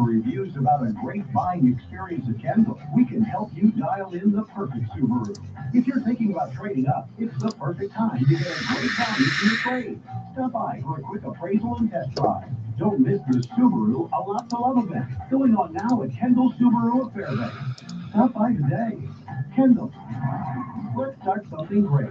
reviews about a great buying experience at Kendall, we can help you dial in the perfect Subaru. If you're thinking about trading up, it's the perfect time to get a great value for your trade. Stop by for a quick appraisal and test drive. Don't miss the Subaru A Lot to Love event going on now at Kendall Subaru of Fairbanks. Stop by today. Kendall, let's start something great.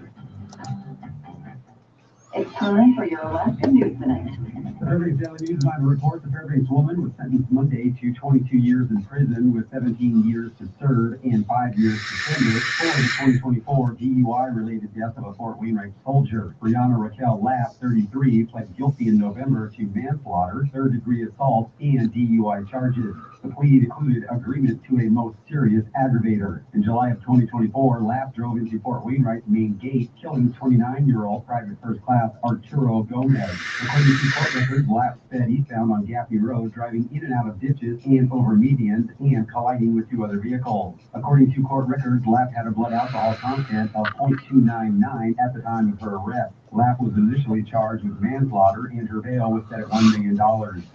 It's time for your Alaska News Minute. The Fairbanks Daily News Line reports a Fairbanks woman was sentenced Monday to 22 years in prison with 17 years to serve and 5 years suspended for the 2024 DUI-related death of a Fort Wainwright soldier. Brianna Raquel Lapp, 33, pled guilty in November to manslaughter, third-degree assault, and DUI charges. The plea included agreement to a most serious aggravator. In July of 2024, Lapp drove into Fort Wainwright's main gate, killing 29-year-old Private First Class Arturo Gomez. According to court records, Lapp sped eastbound on Gaffney Road, driving in and out of ditches and over medians and colliding with 2 other vehicles. According to court records, Lapp had a blood alcohol content of 0.299 at the time of her arrest. Lapp was initially charged with manslaughter, and her bail was set at $1 million.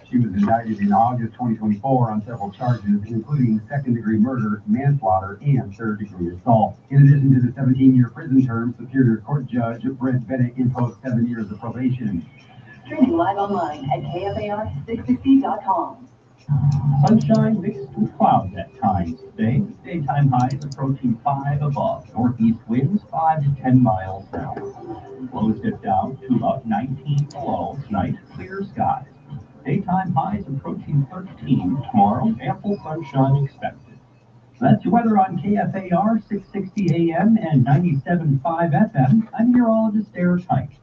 She was indicted in August 2024 on several charges, including second-degree murder, manslaughter, and third-degree assault. In addition to the 17-year prison term, Superior Court Judge Brent Bennett imposed 7 years of probation. Streaming live online at KFAR660.com. Sunshine mixed with clouds at times today. Daytime highs approaching 5 above. Northeast winds 5 to 10 miles south. Lows dip down to about 19 below. Tonight, clear skies. Daytime highs approaching 13. Tomorrow, ample sunshine expected. That's your weather on KFAR 660 AM and 97.5 FM. I'm meteorologist Eric Hike.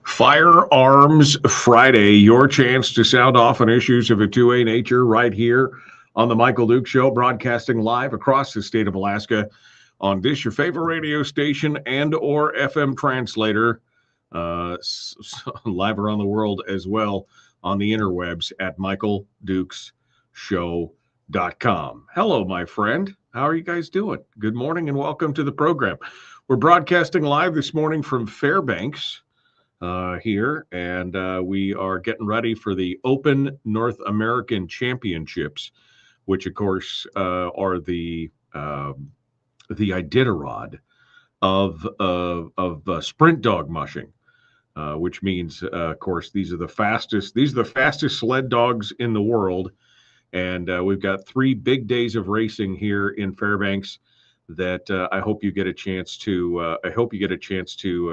Firearms Friday, your chance to sound off on issues of a 2A nature right here on the Michael Duke Show, broadcasting live across the state of Alaska on this, your favorite radio station and or FM translator, live around the world as well on the interwebs at michaeldukesshow.com. Hello, my friend. How are you guys doing? Good morning and welcome to the program. We're broadcasting live this morning from Fairbanks here, and we are getting ready for the Open North American Championships, which of course are the Iditarod of sprint dog mushing, which means of course these are the fastest sled dogs in the world, and we've got 3 big days of racing here in Fairbanks that I hope you get a chance to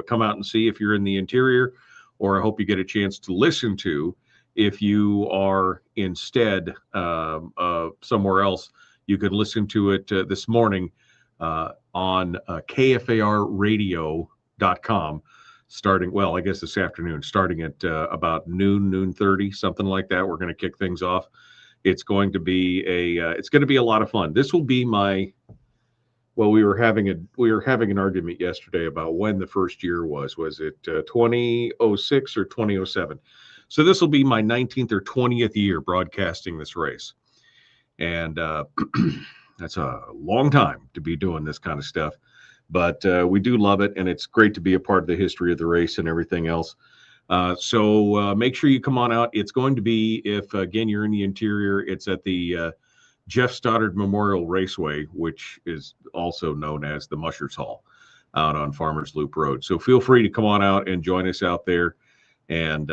come out and see if you're in the interior, or I hope you get a chance to listen to if you are instead somewhere else. You could listen to it this morning on KFARradio.com starting, well, I guess this afternoon, starting at about noon 30, something like that. We're going to kick things off. It's going to be a lot of fun. This will be my, well, we were having an argument yesterday about when the first year was. Was it 2006 or 2007? So this will be my 19th or 20th year broadcasting this race, and that's a long time to be doing this kind of stuff. but we do love it, and it's great to be a part of the history of the race and everything else. So make sure you come on out. It's going to be, if again you're in the interior, it's at the Jeff Stoddard Memorial Raceway, which is also known as the Mushers Hall, out on Farmers Loop Road. So feel free to come on out and join us out there, and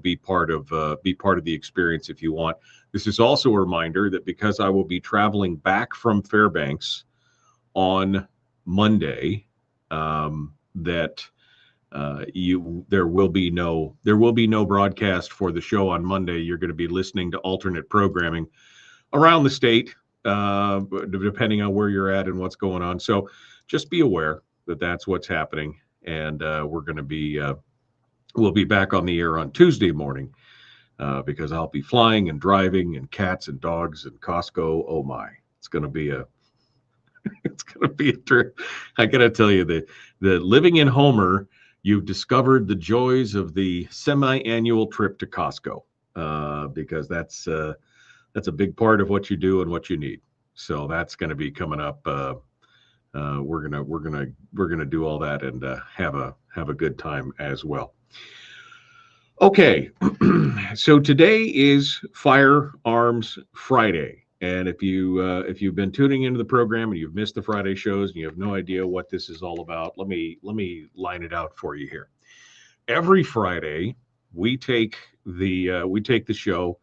be part of the experience if you want. This is also a reminder that because I will be traveling back from Fairbanks on Monday, that there will be no broadcast for the show on Monday. You're going to be listening to alternate programming around the state, depending on where you're at and what's going on. So just be aware that that's what's happening, and we'll be back on the air on Tuesday morning, because I'll be flying and driving and cats and dogs and Costco. Oh my, it's going to be a trip. I got to tell you, the living in Homer, you've discovered the joys of the semi-annual trip to Costco, because that's a big part of what you do and what you need. So that's going to be coming up. We're gonna do all that and have a good time as well. Okay, so today is Firearms Friday, and if you've been tuning into the program and you've missed the Friday shows and you have no idea what this is all about, let me line it out for you here. Every Friday, we take the show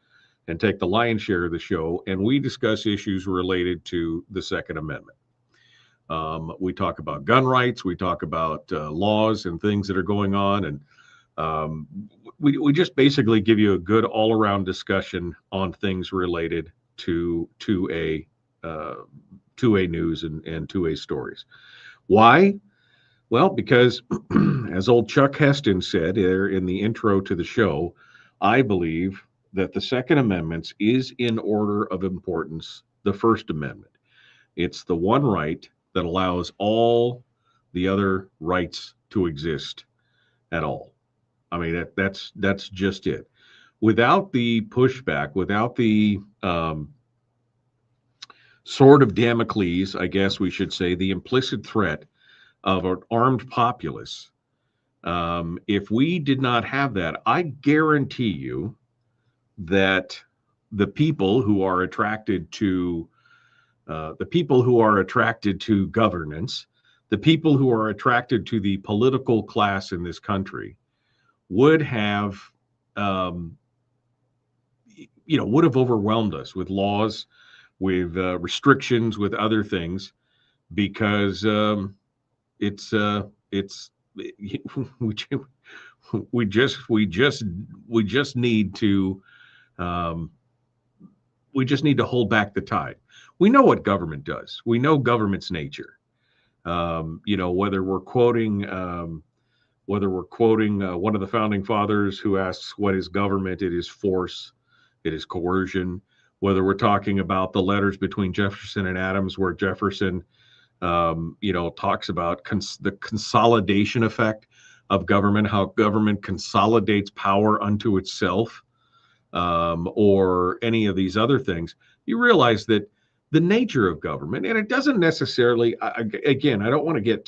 and take the lion's share of the show, and we discuss issues related to the Second Amendment. We talk about gun rights, we talk about laws and things that are going on, and we just basically give you a good all-around discussion on things related to a news and to a stories. Why? Well, because as old Chuck Heston said there in the intro to the show, I believe that the Second Amendment is, in order of importance, the First Amendment. It's the one right that allows all the other rights to exist at all. I mean, that's just it. Without the pushback, without the sword of Damocles, I guess we should say, the implicit threat of an armed populace, if we did not have that, I guarantee you that the people who are attracted to governance, the people who are attracted to the political class in this country, would have overwhelmed us with laws, with restrictions, with other things, because we just need to hold back the tide. We know what government does. We know government's nature. Whether we're quoting one of the founding fathers who asks, what is government? It is force. It is coercion. Whether we're talking about the letters between Jefferson and Adams, where Jefferson, talks about the consolidation effect of government, how government consolidates power unto itself, or any of these other things, you realize that the nature of government, and it doesn't necessarily, again, I don't want to get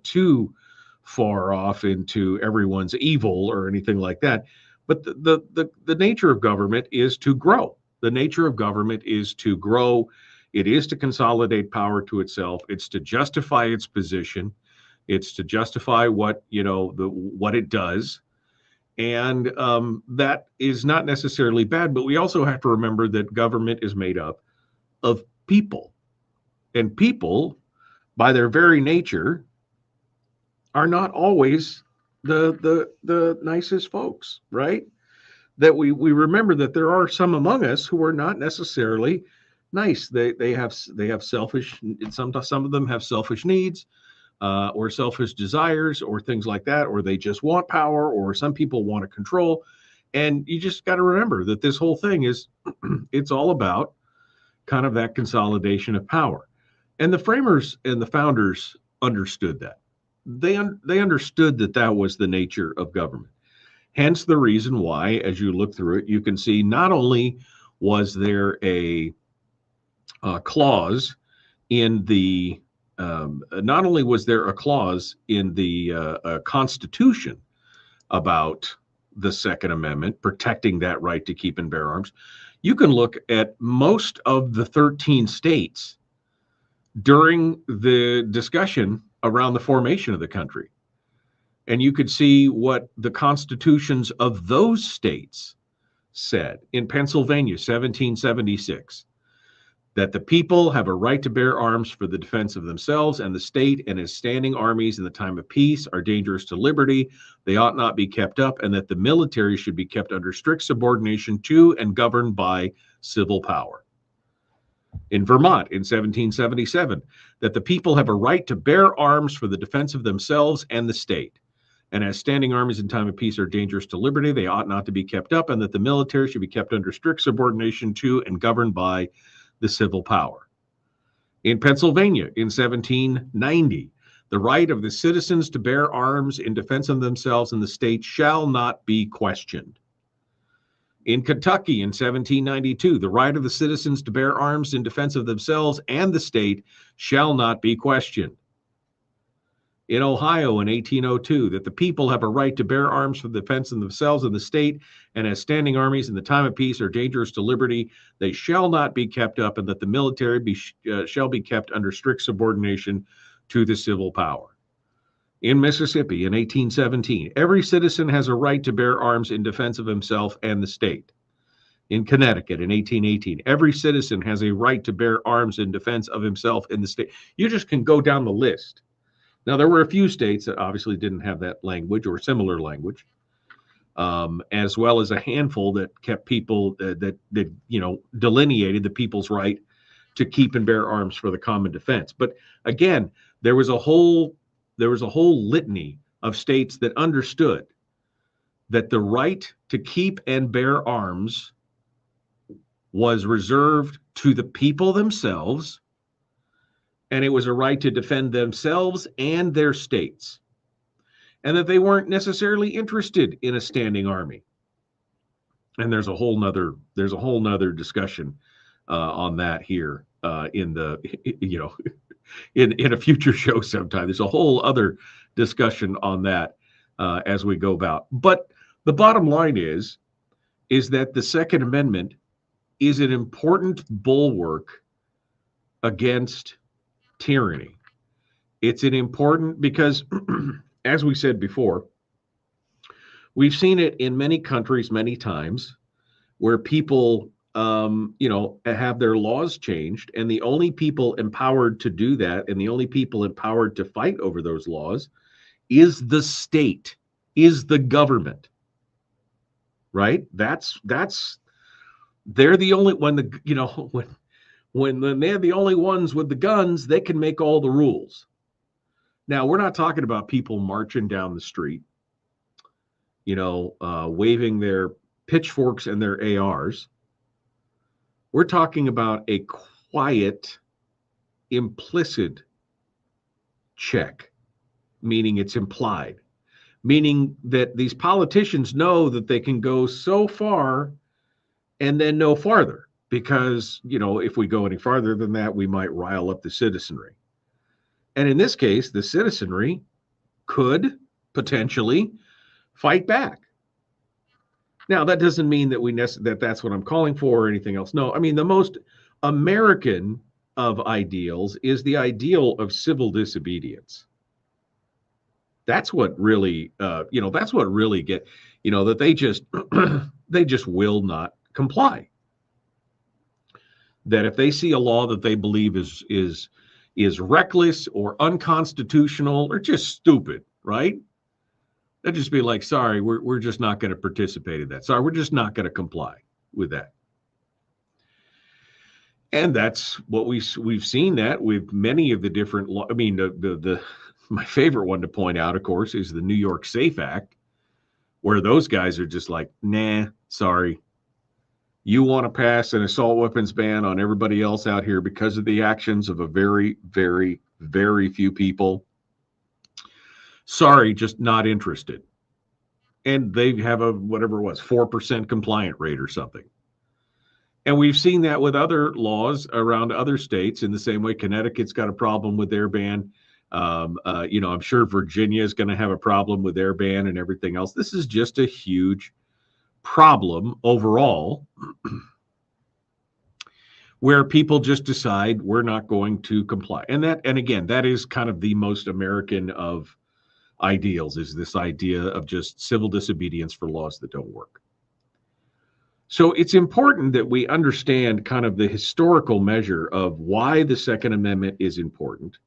too far off into everyone's evil or anything like that, but the nature of government is to grow. The nature of government is to grow. It is to consolidate power to itself. It's to justify its position. It's to justify what it does. And that is not necessarily bad, but we also have to remember that government is made up of people. And people, by their very nature, are not always the nicest folks, right? That we remember that there are some among us who are not necessarily nice. They have selfish, some of them have selfish needs, or selfish desires, or things like that, or they just want power, or some people want to control. And you just got to remember that this whole thing is, it's all about kind of that consolidation of power. And the framers and the founders understood that. They understood that was the nature of government. Hence the reason why, as you look through it, you can see not only was there a clause in the not only was there a clause in the Constitution about the Second Amendment protecting that right to keep and bear arms, you can look at most of the 13 states during the discussion around the formation of the country. And you could see what the constitutions of those states said. In Pennsylvania, 1776, that the people have a right to bear arms for the defense of themselves and the state, and as standing armies in the time of peace are dangerous to liberty, they ought not be kept up, and that the military should be kept under strict subordination to and governed by civil power. In Vermont, in 1777, that the people have a right to bear arms for the defense of themselves and the state, and as standing armies in time of peace are dangerous to liberty, they ought not to be kept up, and that the military should be kept under strict subordination to and governed by the civil power. In Pennsylvania, in 1790, the right of the citizens to bear arms in defense of themselves and the state shall not be questioned. In Kentucky, in 1792, the right of the citizens to bear arms in defense of themselves and the state shall not be questioned. In Ohio, in 1802, that the people have a right to bear arms for the defense of themselves and the state, and as standing armies in the time of peace are dangerous to liberty, they shall not be kept up, and that the military shall be kept under strict subordination to the civil power. In Mississippi, in 1817, every citizen has a right to bear arms in defense of himself and the state. In Connecticut, in 1818, every citizen has a right to bear arms in defense of himself and the state. You just can go down the list. Now, there were a few states that obviously didn't have that language or similar language, as well as a handful that kept people that delineated the people's right to keep and bear arms for the common defense. But again, there was a whole litany of states that understood that the right to keep and bear arms was reserved to the people themselves, and it was a right to defend themselves and their states, and that they weren't necessarily interested in a standing army. And there's a whole nother discussion on that here in a future show sometime. There's a whole other discussion on that as we go about. But the bottom line is that the Second Amendment is an important bulwark against tyranny. It's an important because, as we said before, we've seen it in many countries many times where people have their laws changed, and the only people empowered to do that and the only people empowered to fight over those laws is the state, is the government, right? They're the only when they're the only ones with the guns, they can make all the rules. Now, we're not talking about people marching down the street, waving their pitchforks and their ARs. We're talking about a quiet, implicit check, meaning it's implied, meaning that these politicians know that they can go so far and then no farther, because, if we go any farther than that, we might rile up the citizenry. And in this case, the citizenry could potentially fight back. Now, that doesn't mean that that's what I'm calling for or anything else. No, I mean, the most American of ideals is the ideal of civil disobedience. That's what really, that they just, they just will not comply. That if they see a law that they believe is reckless or unconstitutional or just stupid, right? They'd just be like, sorry, we're just not going to participate in that. Sorry, we're just not going to comply with that. And that's what we've seen that with many of the different law. I mean, my favorite one to point out, of course, is the New York SAFE Act, where those guys are just like, nah, sorry. You want to pass an assault weapons ban on everybody else out here because of the actions of a very, very, very few people. Sorry, just not interested. And they have a, whatever it was, 4% compliant rate or something. And we've seen that with other laws around other states in the same way. Connecticut's got a problem with their ban. I'm sure Virginia is going to have a problem with their ban and everything else. This is just a huge problem overall where people just decide we're not going to comply. And again, that is kind of the most American of ideals, is this idea of just civil disobedience for laws that don't work. So it's important that we understand kind of the historical measure of why the Second Amendment is important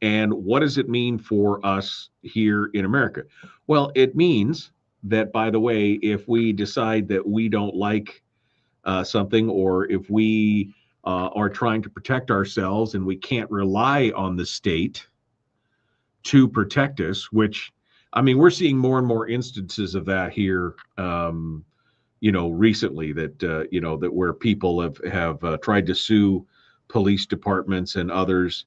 and what does it mean for us here in America. Well, it means that, by the way, if we decide that we don't like something, or if we are trying to protect ourselves and we can't rely on the state to protect us, which, I mean, we're seeing more and more instances of that here, recently, that where people have tried to sue police departments and others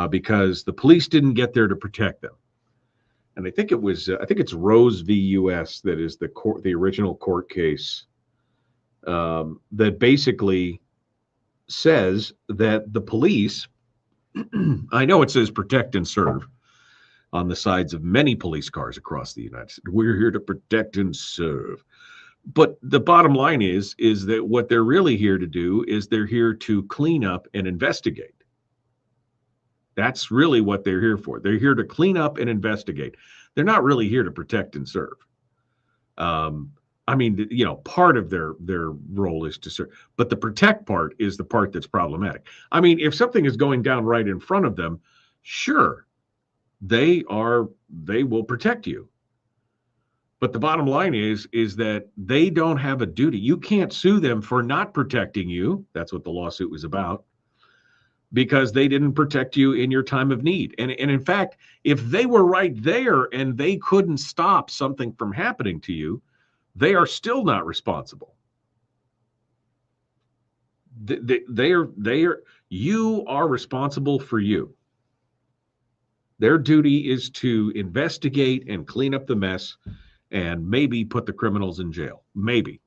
because the police didn't get there to protect them. And I think it's Rose v. U.S. that is the original court case that basically says that the police, I know it says protect and serve on the sides of many police cars across the United States. We're here to protect and serve. But the bottom line is that what they're really here to do is they're here to clean up and investigate. That's really what they're here for. They're here to clean up and investigate. They're not really here to protect and serve. Part of their role is to serve, but the protect part is the part that's problematic. I mean, if something is going down right in front of them, sure, they will protect you. But the bottom line is that they don't have a duty. You can't sue them for not protecting you. That's what the lawsuit was about, because they didn't protect you in your time of need. And in fact, if they were right there and they couldn't stop something from happening to you, they are still not responsible. You are responsible for you. Their duty is to investigate and clean up the mess and maybe put the criminals in jail. Maybe.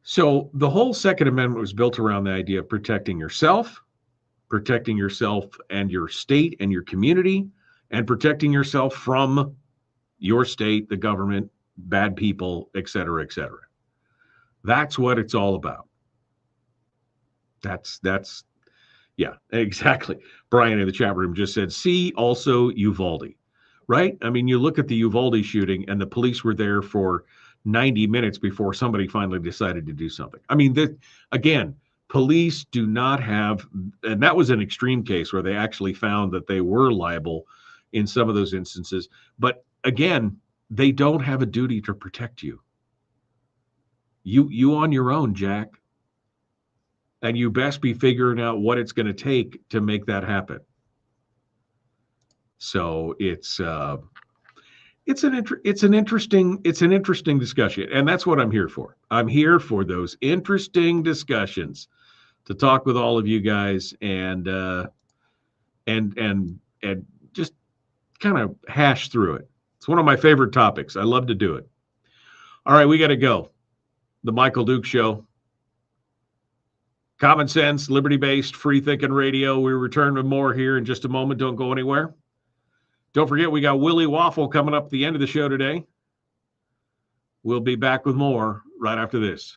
So the whole Second Amendment was built around the idea of protecting yourself and your state and your community, and protecting yourself from your state, the government, bad people, et cetera, et cetera. That's what it's all about. Yeah, exactly. Brian in the chat room just said, see also Uvalde, right? I mean, you look at the Uvalde shooting and the police were there for 90 minutes before somebody finally decided to do something. I mean, again, police do not have, and that was an extreme case where they actually found that they were liable in some of those instances. But again, they don't have a duty to protect you. You on your own, Jack. And you best be figuring out what it's going to take to make that happen. So it's an interesting discussion, and that's what I'm here for. I'm here for those interesting discussions, to talk with all of you guys and just kind of hash through it. It's one of my favorite topics. I love to do it. All right, we got to go. The Michael Duke Show. Common sense, liberty-based, free-thinking radio. We return with more here in just a moment. Don't go anywhere. Don't forget, we got Willie Waffle coming up at the end of the show today. We'll be back with more right after this.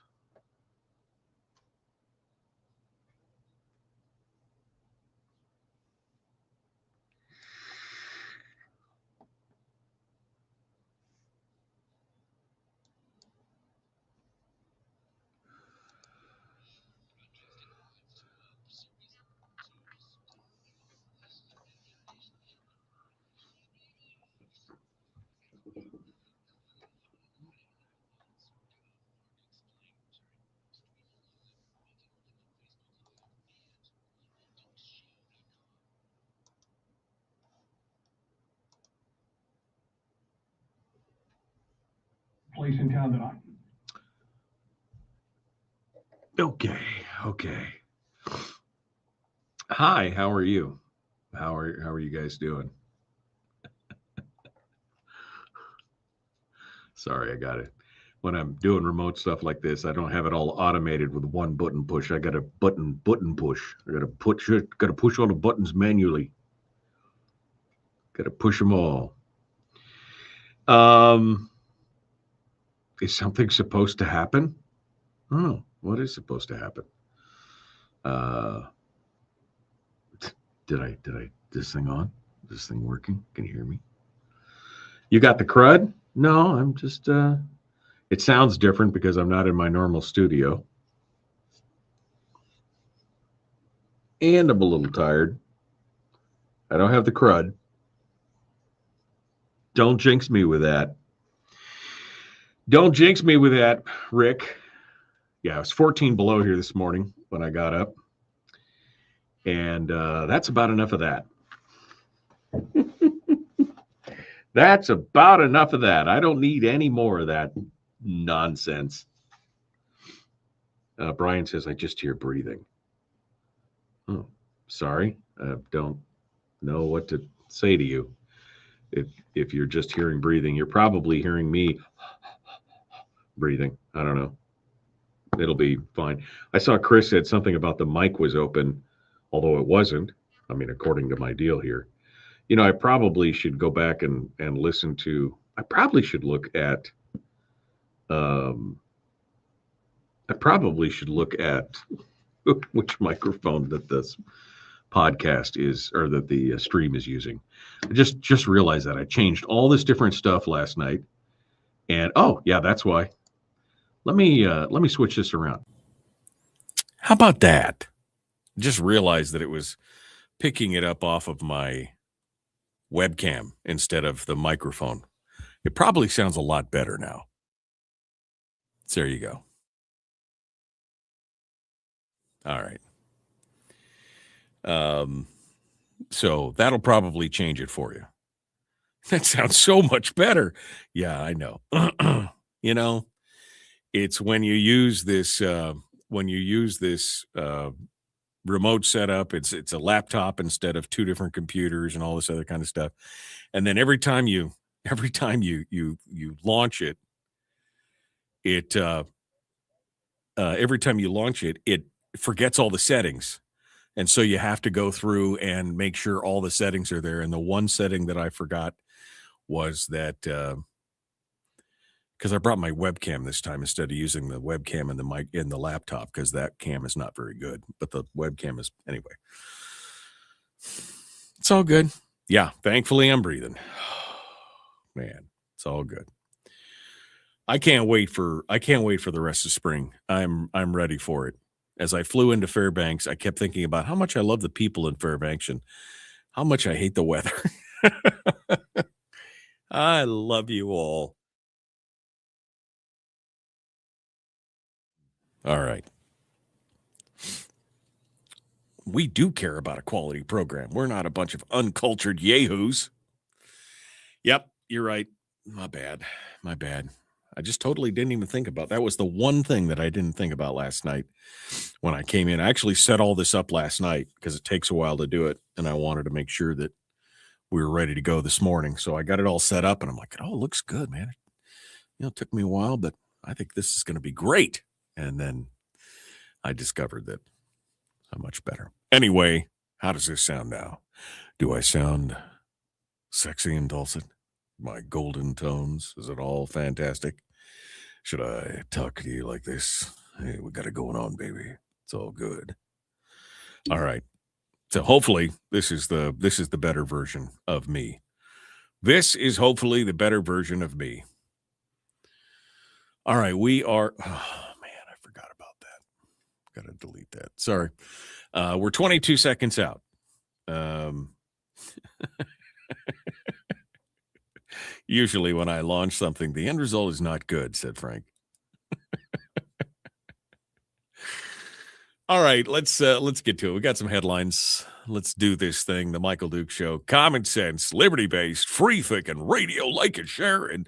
Place in town that Okay. Hi, how are you? How are you guys doing? Sorry, I got it. when I'm doing remote stuff like this, I don't have it all automated with one button push. I got to button push. I got to push all the buttons manually. Got to push them all. Is something supposed to happen? Oh, what is supposed to happen? Did this thing on? Is this thing working? Can you hear me? You got the crud? No, I'm just, it sounds different because I'm not in my normal studio. And I'm a little tired. I don't have the crud. Don't jinx me with that. Don't jinx me with that, Rick. Yeah, it was 14 below here this morning when I got up. And that's about enough of that. That's about enough of that. I don't need any more of that nonsense. Brian says, I just hear breathing. Oh, sorry. I don't know what to say to you. If you're just hearing breathing, you're probably hearing me breathing. I don't know. It'll be fine. I saw Chris said something about the mic was open, although it wasn't. I mean, according to my deal here. You know, I probably should go back and listen to, I probably should look at which microphone that this podcast is, or that the stream is using. I just realized that I changed all this different stuff last night. And oh yeah, that's why. Let me switch this around. How about that? Just realized that it was picking it up off of my webcam instead of the microphone. It probably sounds a lot better now. So there you go. All right. So that'll probably change it for you. That sounds so much better. Yeah, I know. You know, it's when you use this remote setup, it's a laptop instead of two different computers and all this other kind of stuff. And then every time you launch it, it forgets all the settings. And so you have to go through and make sure all the settings are there. And the one setting that I forgot was that because I brought my webcam this time instead of using the webcam and the mic in the laptop, because that cam is not very good. But the webcam is, anyway. It's all good. Yeah, thankfully I'm breathing. Man, it's all good. I can't wait for the rest of spring. I'm ready for it. As I flew into Fairbanks, I kept thinking about how much I love the people in Fairbanks and how much I hate the weather. I love you all. All right. We do care about a quality program. We're not a bunch of uncultured yahoos. Yep, you're right. My bad. I just totally didn't even think about that. Was the one thing that I didn't think about last night when I came in. I actually set all this up last night because it takes a while to do it, and I wanted to make sure that we were ready to go this morning. So I got it all set up, and I'm like, oh, it looks good, man. You know, it took me a while, but I think this is going to be great. And then I discovered that I'm much better. Anyway, how does this sound now? Do I sound sexy and dulcet? My golden tones? Is it all fantastic? Should I talk to you like this? Hey, we got it going on, baby. It's all good. All right. So hopefully this is the better version of me. This is hopefully the better version of me. All right, we are. Oh man, I forgot about that. Got to delete that. Sorry. We're 22 seconds out. Usually when I launch something, the end result is not good, said Frank. All right, let's get to it. We got some headlines. Let's do this thing. The Michael Duke Show. Common sense, liberty-based, free-thinking radio. Like and share. And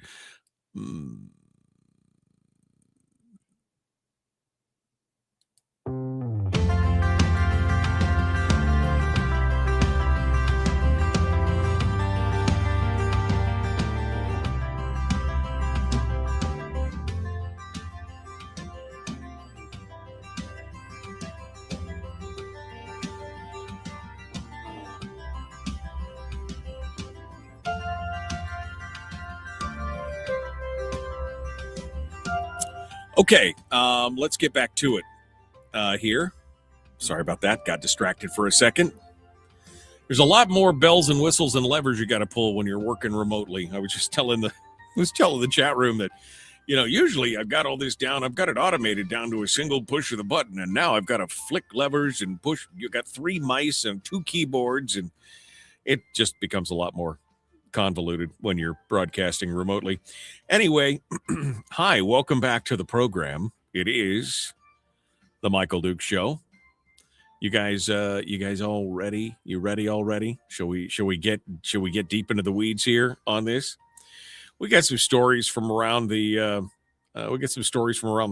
Okay, let's get back to it here. Sorry about that. Got distracted for a second. There's a lot more bells and whistles and levers you got to pull when you're working remotely. I was just telling the chat room that, usually I've got all this down. I've got it automated down to a single push of the button, and now I've got to flick levers and push. You've got 3 mice and 2 keyboards, and it just becomes a lot more convoluted when you're broadcasting remotely. Anyway, hi, welcome back to the program. It is the Michael Duke Show. You guys all ready? You ready already? Shall we get deep into the weeds here on this? We got some stories from around the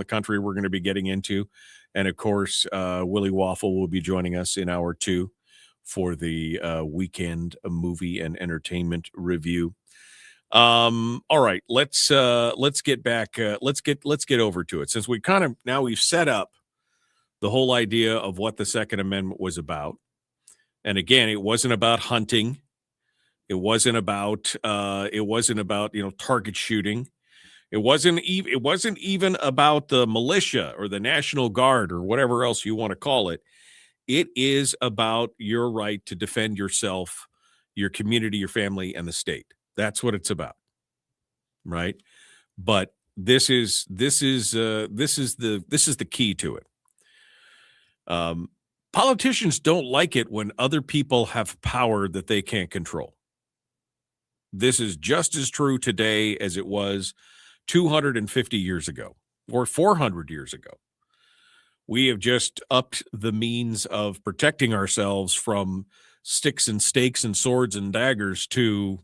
country we're going to be getting into, and of course, Willie Waffle will be joining us in hour 2 for the weekend movie and entertainment review. All right, let's get back. Let's get over to it, since we've set up the whole idea of what the Second Amendment was about. And again, it wasn't about hunting. It wasn't about target shooting. It wasn't even about the militia or the National Guard or whatever else you want to call it. It is about your right to defend yourself, your community, your family, and the state. That's what it's about, right? But this is the key to it. Politicians don't like it when other people have power that they can't control. This is just as true today as it was 250 years ago or 400 years ago. We have just upped the means of protecting ourselves from sticks and stakes and swords and daggers to,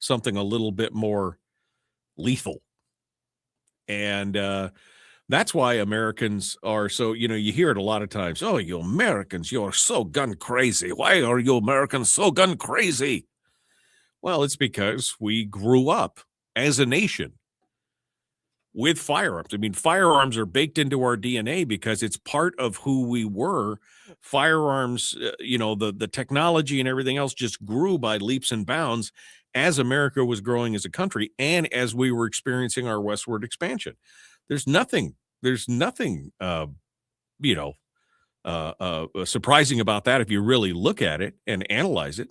something a little bit more lethal. And that's why Americans are so, you hear it a lot of times. Oh, you Americans, you're so gun crazy. Why are you Americans so gun crazy? Well, it's because we grew up as a nation with firearms. I mean, firearms are baked into our DNA because it's part of who we were. Firearms, the technology and everything else just grew by leaps and bounds as America was growing as a country and as we were experiencing our westward expansion. There's nothing surprising about that if you really look at it and analyze it.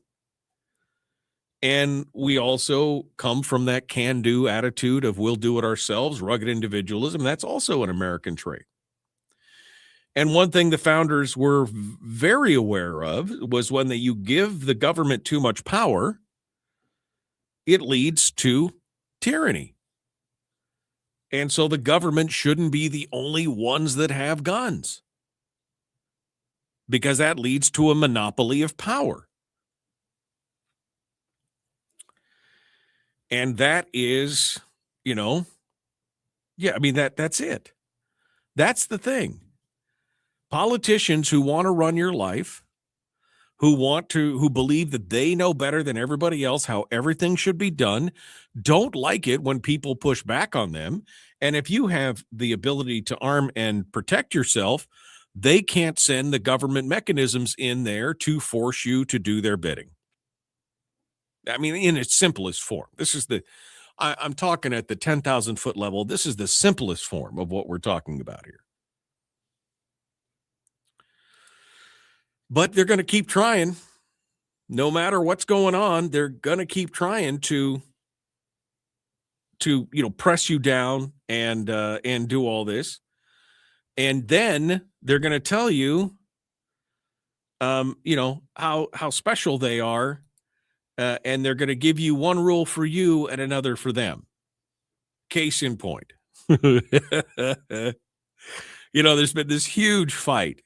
And we also come from that can-do attitude of we'll do it ourselves, rugged individualism. That's also an American trait. And one thing the founders were very aware of was when you give the government too much power, it leads to tyranny. And so the government shouldn't be the only ones that have guns, because that leads to a monopoly of power. And that is, that's it. That's the thing. Politicians who want to run your life, who believe that they know better than everybody else how everything should be done, don't like it when people push back on them. And if you have the ability to arm and protect yourself, they can't send the government mechanisms in there to force you to do their bidding. I mean, in its simplest form. This is I'm talking at the 10,000 foot level. This is the simplest form of what we're talking about here. But they're going to keep trying. No matter what's going on, they're going to keep trying to press you down and do all this. And then they're going to tell you, how special they are. And they're going to give you one rule for you and another for them. Case in point. There's been this huge fight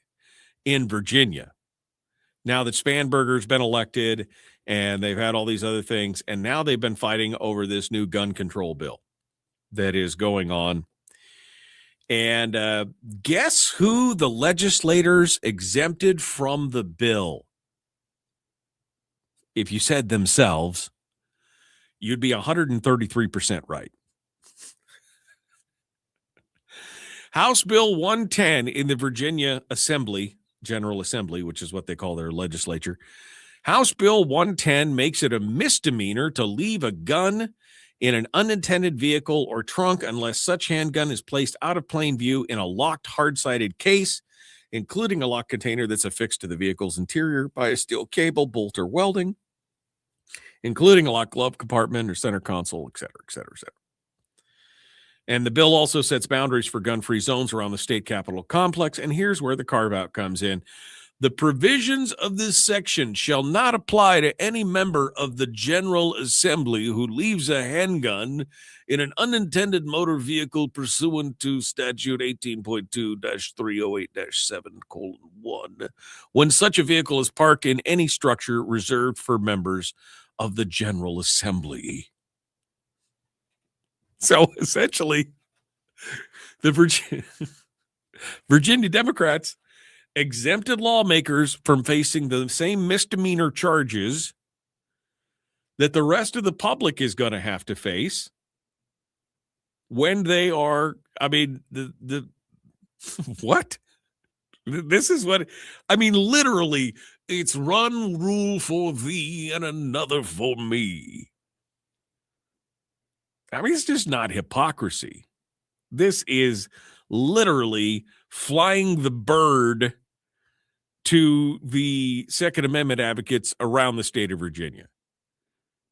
in Virginia. Now that Spanberger's been elected and they've had all these other things, and now they've been fighting over this new gun control bill that is going on. And guess who the legislators exempted from the bill? If you said themselves, you'd be 133% right. House Bill 110 in the Virginia General Assembly, which is what they call their legislature. House Bill 110 makes it a misdemeanor to leave a gun in an unintended vehicle or trunk unless such handgun is placed out of plain view in a locked, hard-sided case, including a locked container that's affixed to the vehicle's interior by a steel cable, bolt, or welding, including a locked glove compartment or center console, et cetera, et cetera, et cetera. And the bill also sets boundaries for gun-free zones around the state capitol complex, and here's where the carve-out comes in. The provisions of this section shall not apply to any member of the General Assembly who leaves a handgun in an unintended motor vehicle pursuant to Statute 18.2-308-7:1, when such a vehicle is parked in any structure reserved for members of the General Assembly. So essentially, the Virginia Democrats exempted lawmakers from facing the same misdemeanor charges that the rest of the public is going to have to face when they are, I mean, the what? This is what, I mean, literally, it's one rule for thee and another for me. I mean, it's just not hypocrisy. This is literally flying the bird to the Second Amendment advocates around the state of Virginia.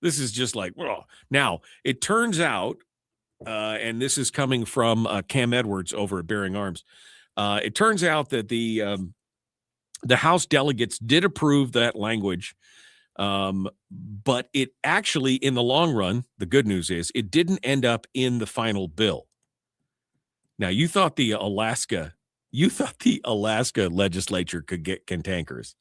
This is just like, well, now it turns out, and this is coming from Cam Edwards over at Bearing Arms. It turns out that the House delegates did approve that language, but it actually, in the long run, the good news is it didn't end up in the final bill. Now, you thought the Alaska legislature could get cantankerous.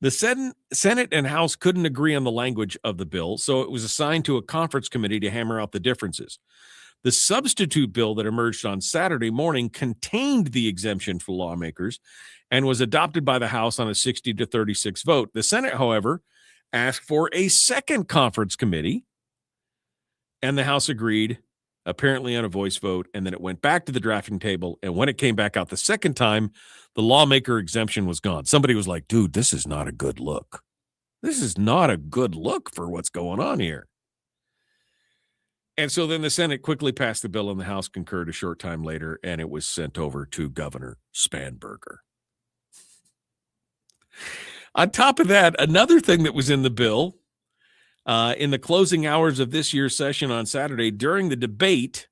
The Senate and House couldn't agree on the language of the bill, so it was assigned to a conference committee to hammer out the differences. The substitute bill that emerged on Saturday morning contained the exemption for lawmakers and was adopted by the House on a 60-36 vote. The Senate, however, asked for a second conference committee, and the House agreed, apparently on a voice vote, and then it went back to the drafting table, and when it came back out the second time, the lawmaker exemption was gone. Somebody was like, dude, this is not a good look. This is not a good look for what's going on here. And so then the Senate quickly passed the bill, and the House concurred a short time later, and it was sent over to Governor Spanberger. On top of that, another thing that was in the bill, in the closing hours of this year's session on Saturday, during the debate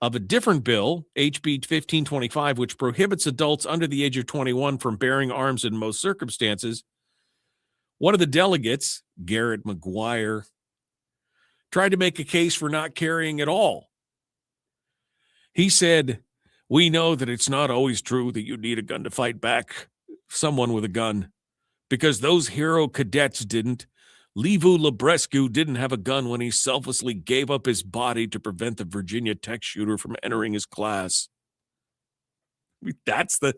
of a different bill, HB 1525, which prohibits adults under the age of 21 from bearing arms in most circumstances, one of the delegates, Garrett McGuire, tried to make a case for not carrying at all. He said, "We know that it's not always true that you need a gun to fight back someone with a gun, because those hero cadets didn't. Levu Labrescu didn't have a gun when he selflessly gave up his body to prevent the Virginia Tech shooter from entering his class." I mean, that's the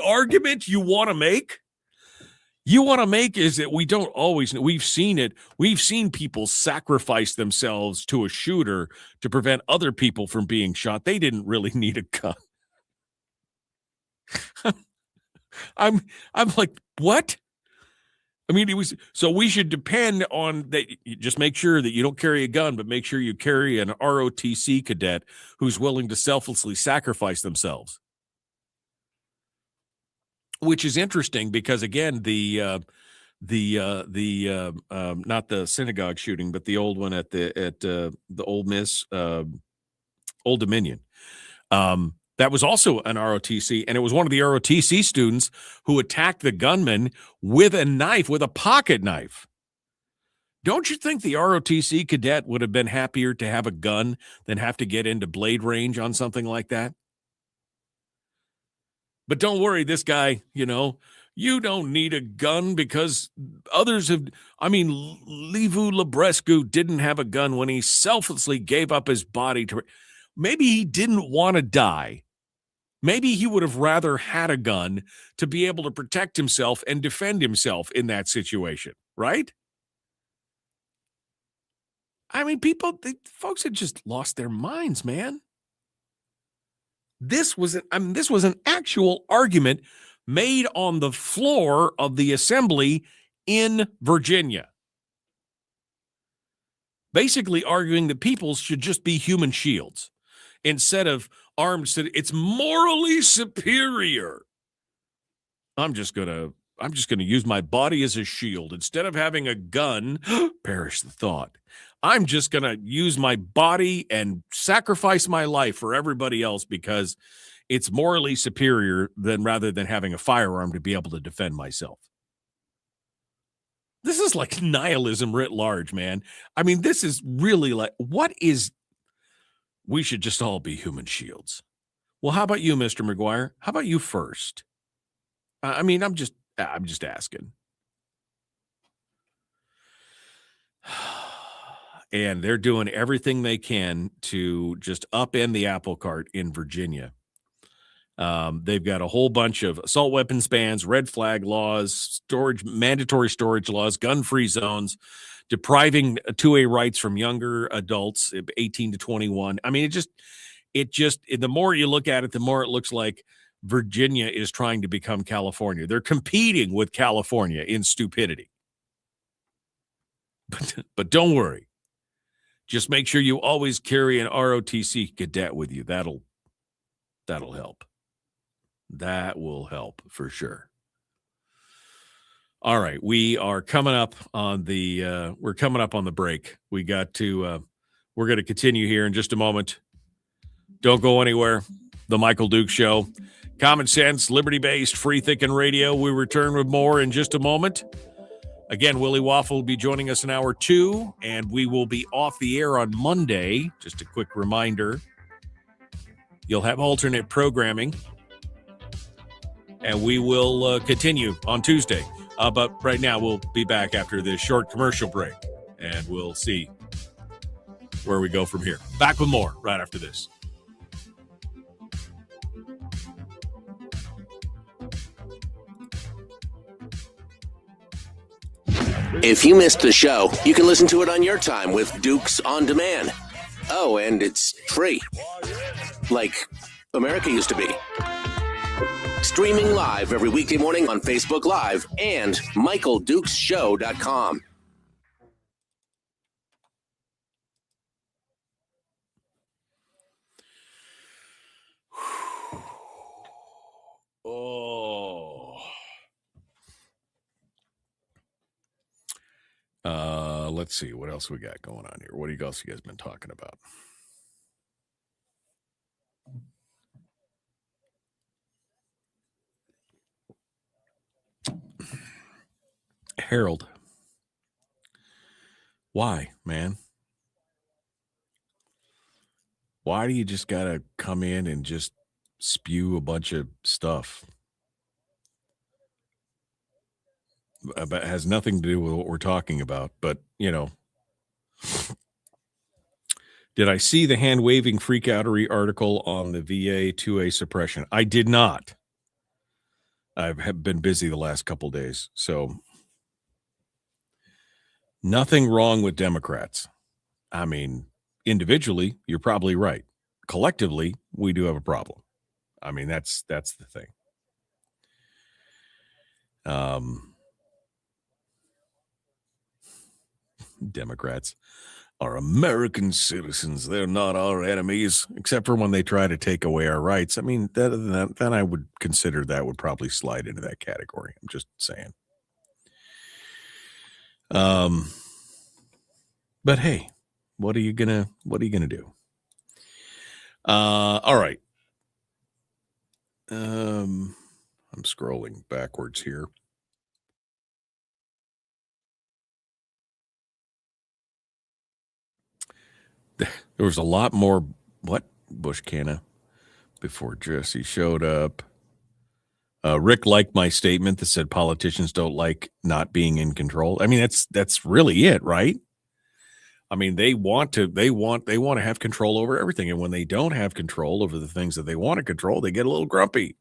argument you want to make? You want to make is that we don't always, we've seen it. We've seen people sacrifice themselves to a shooter to prevent other people from being shot. They didn't really need a gun. I'm like, what? I mean, so we should depend on that. Just make sure that you don't carry a gun, but make sure you carry an ROTC cadet who's willing to selflessly sacrifice themselves. Which is interesting because, again, not the synagogue shooting, but the old one at the Ole Miss, Old Dominion. That was also an ROTC, and it was one of the ROTC students who attacked the gunman with a knife, with a pocket knife. Don't you think the ROTC cadet would have been happier to have a gun than have to get into blade range on something like that? But don't worry, this guy, you don't need a gun because others have. I mean, Levu Labrescu didn't have a gun when he selflessly gave up his body to. Maybe he didn't want to die. Maybe he would have rather had a gun to be able to protect himself and defend himself in that situation, right? I mean, folks had just lost their minds, man. This was an actual argument made on the floor of the assembly in Virginia. basically arguing that people should just be human shields instead of armed. It's morally superior. I'm just gonna use my body as a shield instead of having a gun. Perish the thought. I'm just gonna use my body and sacrifice my life for everybody else because it's morally superior rather than having a firearm to be able to defend myself. This is like nihilism writ large, man. I mean, this is really like, we should just all be human shields. Well, how about you, Mr. McGuire? How about you first? I mean, I'm just asking. And they're doing everything they can to just upend the apple cart in Virginia. They've got a whole bunch of assault weapons bans, red flag laws, mandatory storage laws, gun-free zones, depriving 2A rights from younger adults, 18 to 21. I mean, the more you look at it, the more it looks like Virginia is trying to become California. They're competing with California in stupidity. But don't worry. Just make sure you always carry an ROTC cadet with you. That'll help. That will help for sure. All right, we're coming up on the break. We're going to continue here in just a moment. Don't go anywhere. The Michael Duke Show. Common sense, liberty-based, free-thinking radio. We return with more in just a moment. Again, Willie Waffle will be joining us in hour 2, and we will be off the air on Monday. Just a quick reminder. You'll have alternate programming, and we will continue on Tuesday. But right now, we'll be back after this short commercial break, and we'll see where we go from here. Back with more right after this. If you missed the show, you can listen to it on your time with Dukes On Demand. Oh, and it's free. Like America used to be. Streaming live every weekday morning on Facebook Live and MichaelDukesShow.com. Let's see what else we got going on here. What else you guys been talking about? Harold. Why, man? Why do you just got to come in and just spew a bunch of stuff? It has nothing to do with what we're talking about, but, did I see the hand-waving freakoutery article on the VA 2A suppression? I did not. I've been busy the last couple days, so nothing wrong with Democrats. I mean, individually, you're probably right. Collectively, we do have a problem. I mean, that's the thing. Democrats are American citizens. They're not our enemies, except for when they try to take away our rights. I mean, then I would consider that would probably slide into that category. I'm just saying. But hey, what are you gonna do? All right. I'm scrolling backwards here. There was a lot more Bush Canna before Jesse showed up. Rick liked my statement that said politicians don't like not being in control. I mean, that's really it, right? I mean, they want to have control over everything, and when they don't have control over the things that they want to control, they get a little grumpy.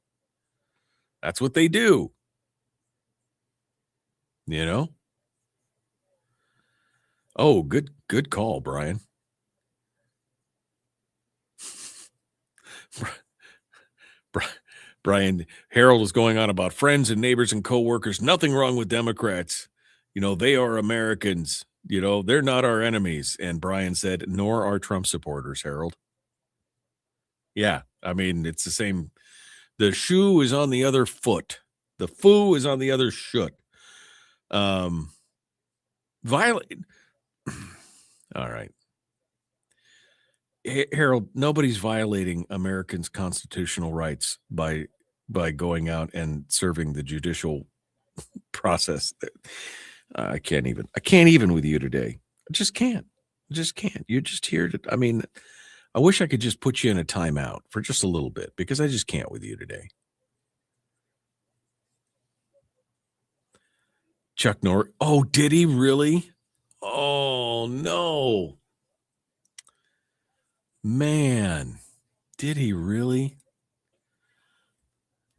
That's what they do. Oh, good call, Brian. Brian, Harold is going on about friends and neighbors and coworkers. Nothing wrong with Democrats. They are Americans. You know, they're not our enemies. And Brian said, nor are Trump supporters, Harold. Yeah, I mean, it's the same. The shoe is on the other foot. The foo is on the other shoot. Violate. All right. Harold, nobody's violating Americans' constitutional rights by going out and serving the judicial process. I can't even with you today. I just can't. You're just here to, I mean, I wish I could just put you in a timeout for just a little bit because I just can't with you today. Chuck Norris. Oh, did he really? Oh, no. Man, did he really?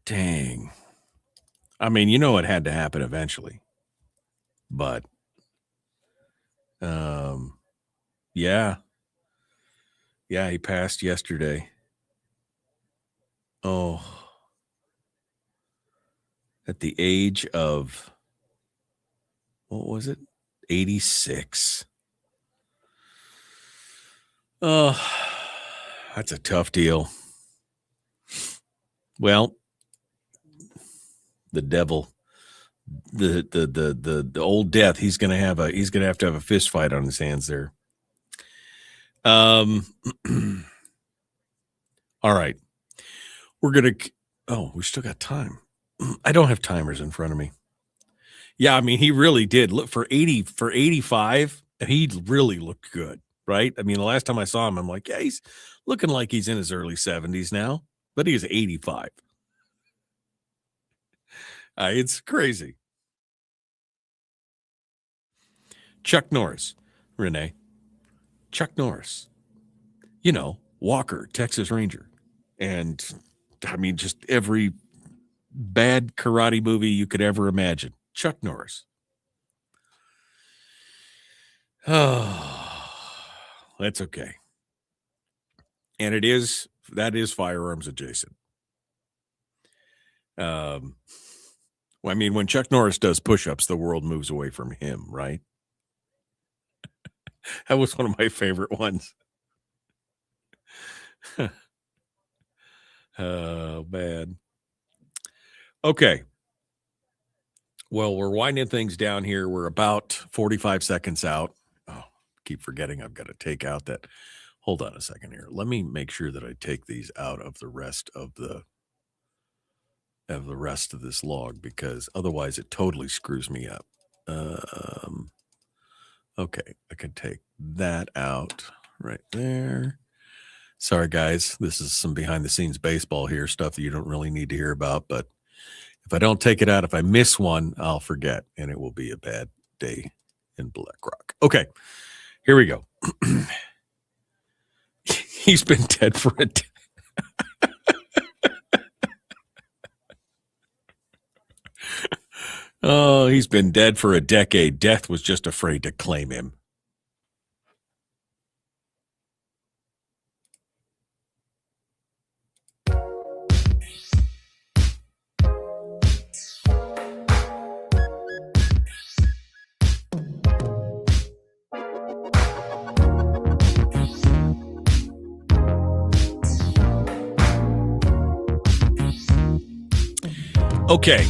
Dang. I mean, you know it had to happen eventually. But yeah, he passed yesterday. Oh, at the age of, what was it? 86. Oh, that's a tough deal. Well, the devil, the old death, he's gonna have to have a fist fight on his hands there. All right, we still got time. I don't have timers in front of me. Yeah, I mean, he really did look for 85. He really looked good, right? I mean, the last time I saw him, I'm like, yeah, he's looking like he's in his early 70s now, but he's 85. It's crazy. Chuck Norris, Renee. Chuck Norris. You know, Walker, Texas Ranger. And, I mean, just every bad karate movie you could ever imagine. Chuck Norris. Oh, that's okay. And that is firearms adjacent. Well, I mean, when Chuck Norris does push-ups, the world moves away from him, right? That was one of my favorite ones. Oh, man. Okay. Well, we're winding things down here. We're about 45 seconds out. Oh, keep forgetting I've got to take out that. Hold on a second here. Let me make sure that I take these out of the rest of this log, because otherwise it totally screws me up. Okay, I can take that out right there. Sorry, guys. This is some behind the scenes baseball here, stuff that you don't really need to hear about. But if I don't take it out, if I miss one, I'll forget, and it will be a bad day in Black Rock. Okay, here we go. He's been dead for a day. Oh, he's been dead for a decade. Death was just afraid to claim him. Okay.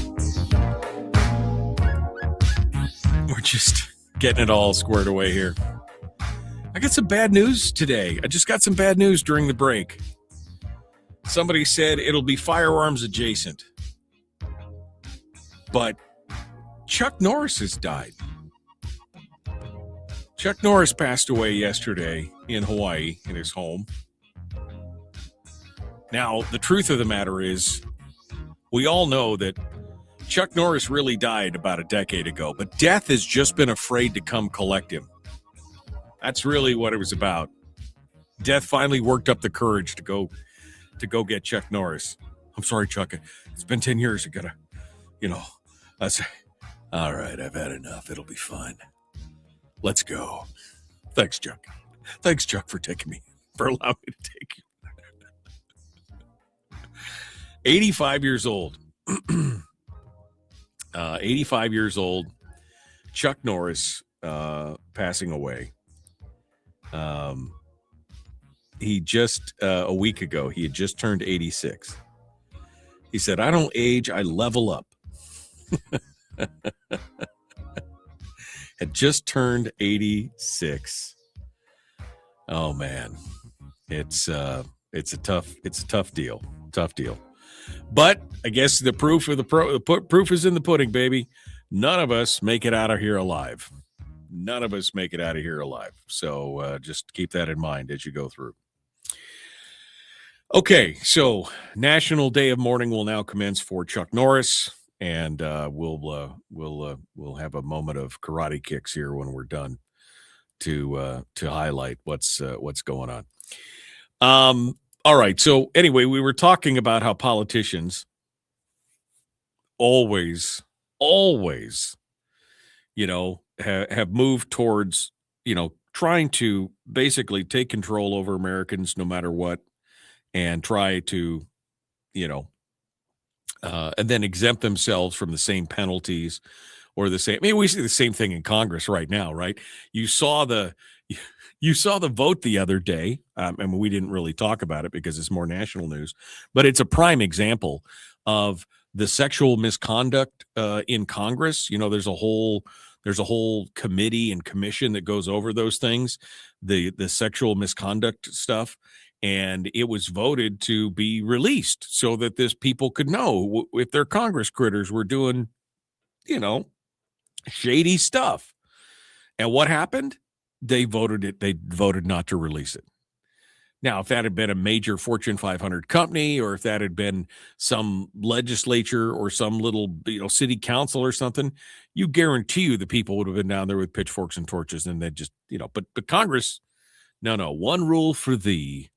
We're just getting it all squared away here. I got some bad news today. I just got some bad news during the break. Somebody said it'll be firearms adjacent. But Chuck Norris has died. Chuck Norris passed away yesterday in Hawaii in his home. Now, the truth of the matter is, we all know that Chuck Norris really died about a decade ago, but death has just been afraid to come collect him. That's really what it was about. Death finally worked up the courage to go get Chuck Norris. I'm sorry, Chuck. It's been 10 years. I gotta, I say, all right, I've had enough. It'll be fine. Let's go. Thanks, Chuck. Thanks, Chuck, for allowing me to take you. 85 years old. 85 years old. Chuck Norris passing away. He just a week ago, he had just turned 86. He said, "I don't age, I level up." Had just turned 86. Oh man, it's a tough deal. But I guess the proof is in the pudding, baby. None of us make it out of here alive. So just keep that in mind as you go through. Okay, so National Day of Mourning will now commence for Chuck Norris, and we'll have a moment of karate kicks here when we're done to highlight what's going on. All right. So anyway, we were talking about how politicians always, have moved towards, trying to basically take control over Americans no matter what, and try to, and then exempt themselves from the same penalties or the same. I mean, we see the same thing in Congress right now, right? You saw the vote the other day. And we didn't really talk about it because it's more national news, but it's a prime example of the sexual misconduct in Congress. There's a whole committee and commission that goes over those things, the sexual misconduct stuff. And it was voted to be released so that this people could know if their Congress critters were doing, shady stuff. And what happened? They voted not to release it. Now, if that had been a major Fortune 500 company, or if that had been some legislature or some little, city council or something, you guarantee you the people would have been down there with pitchforks and torches, and they just, but Congress, no, one rule for thee,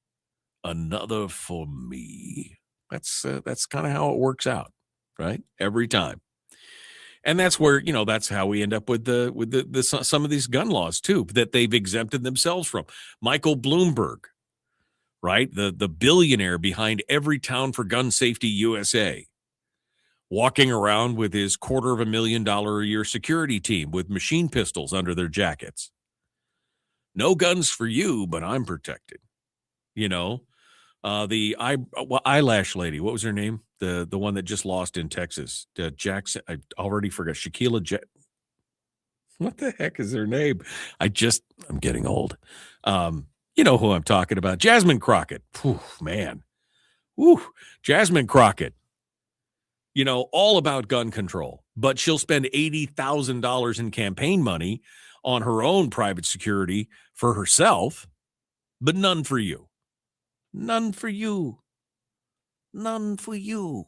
another for me. That's kind of how it works out, right? Every time. And that's where, that's how we end up with the some of these gun laws too, that they've exempted themselves from. Michael Bloomberg, right? The billionaire behind Every Town for Gun Safety USA, walking around with his $250,000 a year security team with machine pistols under their jackets. No guns for you, but I'm protected. The eyelash lady, what was her name? The one that just lost in Texas, Jackson. I already forgot. What the heck is her name? I'm getting old. You know who I'm talking about. Jasmine Crockett. Whew, man. Whew. Jasmine Crockett. All about gun control, but she'll spend $80,000 in campaign money on her own private security for herself, but none for you. None for you. None for you.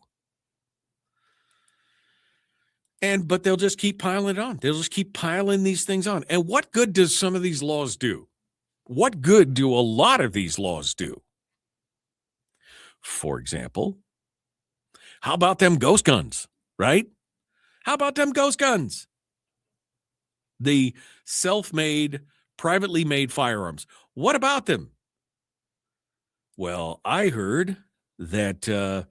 But they'll just keep piling it on. They'll just keep piling these things on. And what good does some of these laws do? What good do a lot of these laws do? For example, how about them ghost guns, right? How about them ghost guns? The self-made, privately made firearms. What about them? Well, I heard that,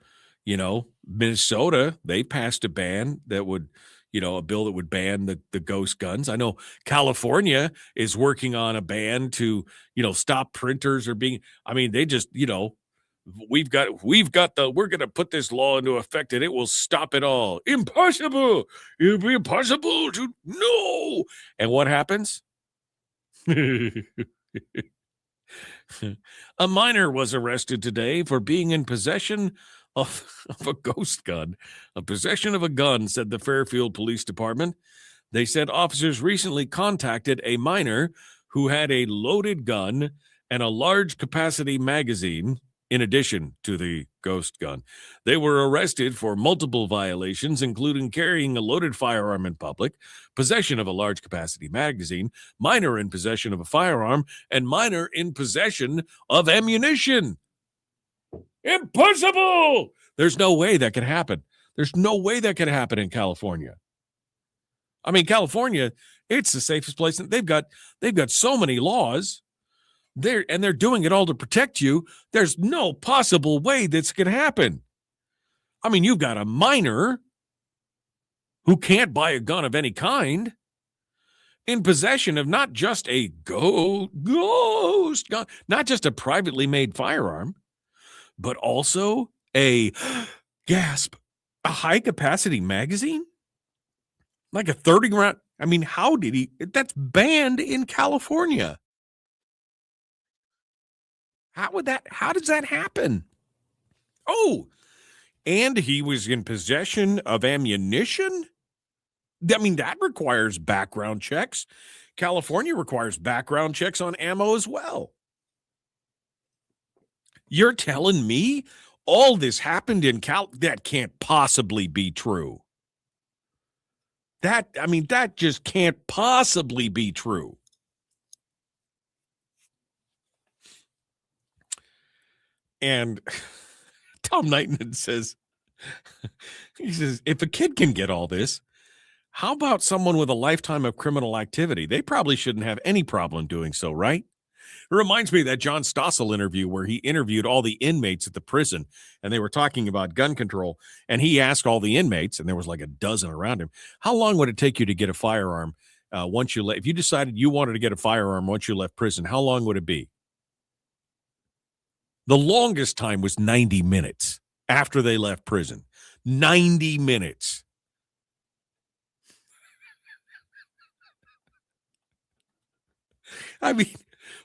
Minnesota, they passed a ban that would, a bill that would ban the ghost guns. I know California is working on a ban to, stop printers or they just, we're going to put this law into effect and it will stop it all. Impossible. It'll be impossible to know. And what happens? A minor was arrested today for being in possession of a ghost gun. A possession of a gun, said the Fairfield Police Department. They said officers recently contacted a minor who had a loaded gun and a large capacity magazine in addition to the ghost gun. They were arrested for multiple violations, including carrying a loaded firearm in public, possession of a large capacity magazine, minor in possession of a firearm, and minor in possession of ammunition. Impossible! There's no way that could happen. There's no way that could happen in California. I mean, California, it's the safest place. They've got so many laws. They're doing it all to protect you. There's no possible way this could happen. I mean, you've got a minor who can't buy a gun of any kind, in possession of not just a ghost gun, not just a privately made firearm, but also a gasp, a high-capacity magazine? Like a 30 round. I mean, how did he? That's banned in California. How does that happen? Oh, and he was in possession of ammunition? I mean, that requires background checks. California requires background checks on ammo as well. You're telling me all this happened in That can't possibly be true. That just can't possibly be true. And Tom Knighton says, if a kid can get all this, how about someone with a lifetime of criminal activity? They probably shouldn't have any problem doing so, right? It reminds me of that John Stossel interview where he interviewed all the inmates at the prison, and they were talking about gun control. And he asked all the inmates, and there was like a dozen around him, how long would it take you to get a firearm once you left? If you decided you wanted to get a firearm once you left prison, how long would it be? The longest time was 90 minutes after they left prison. 90 minutes. I mean,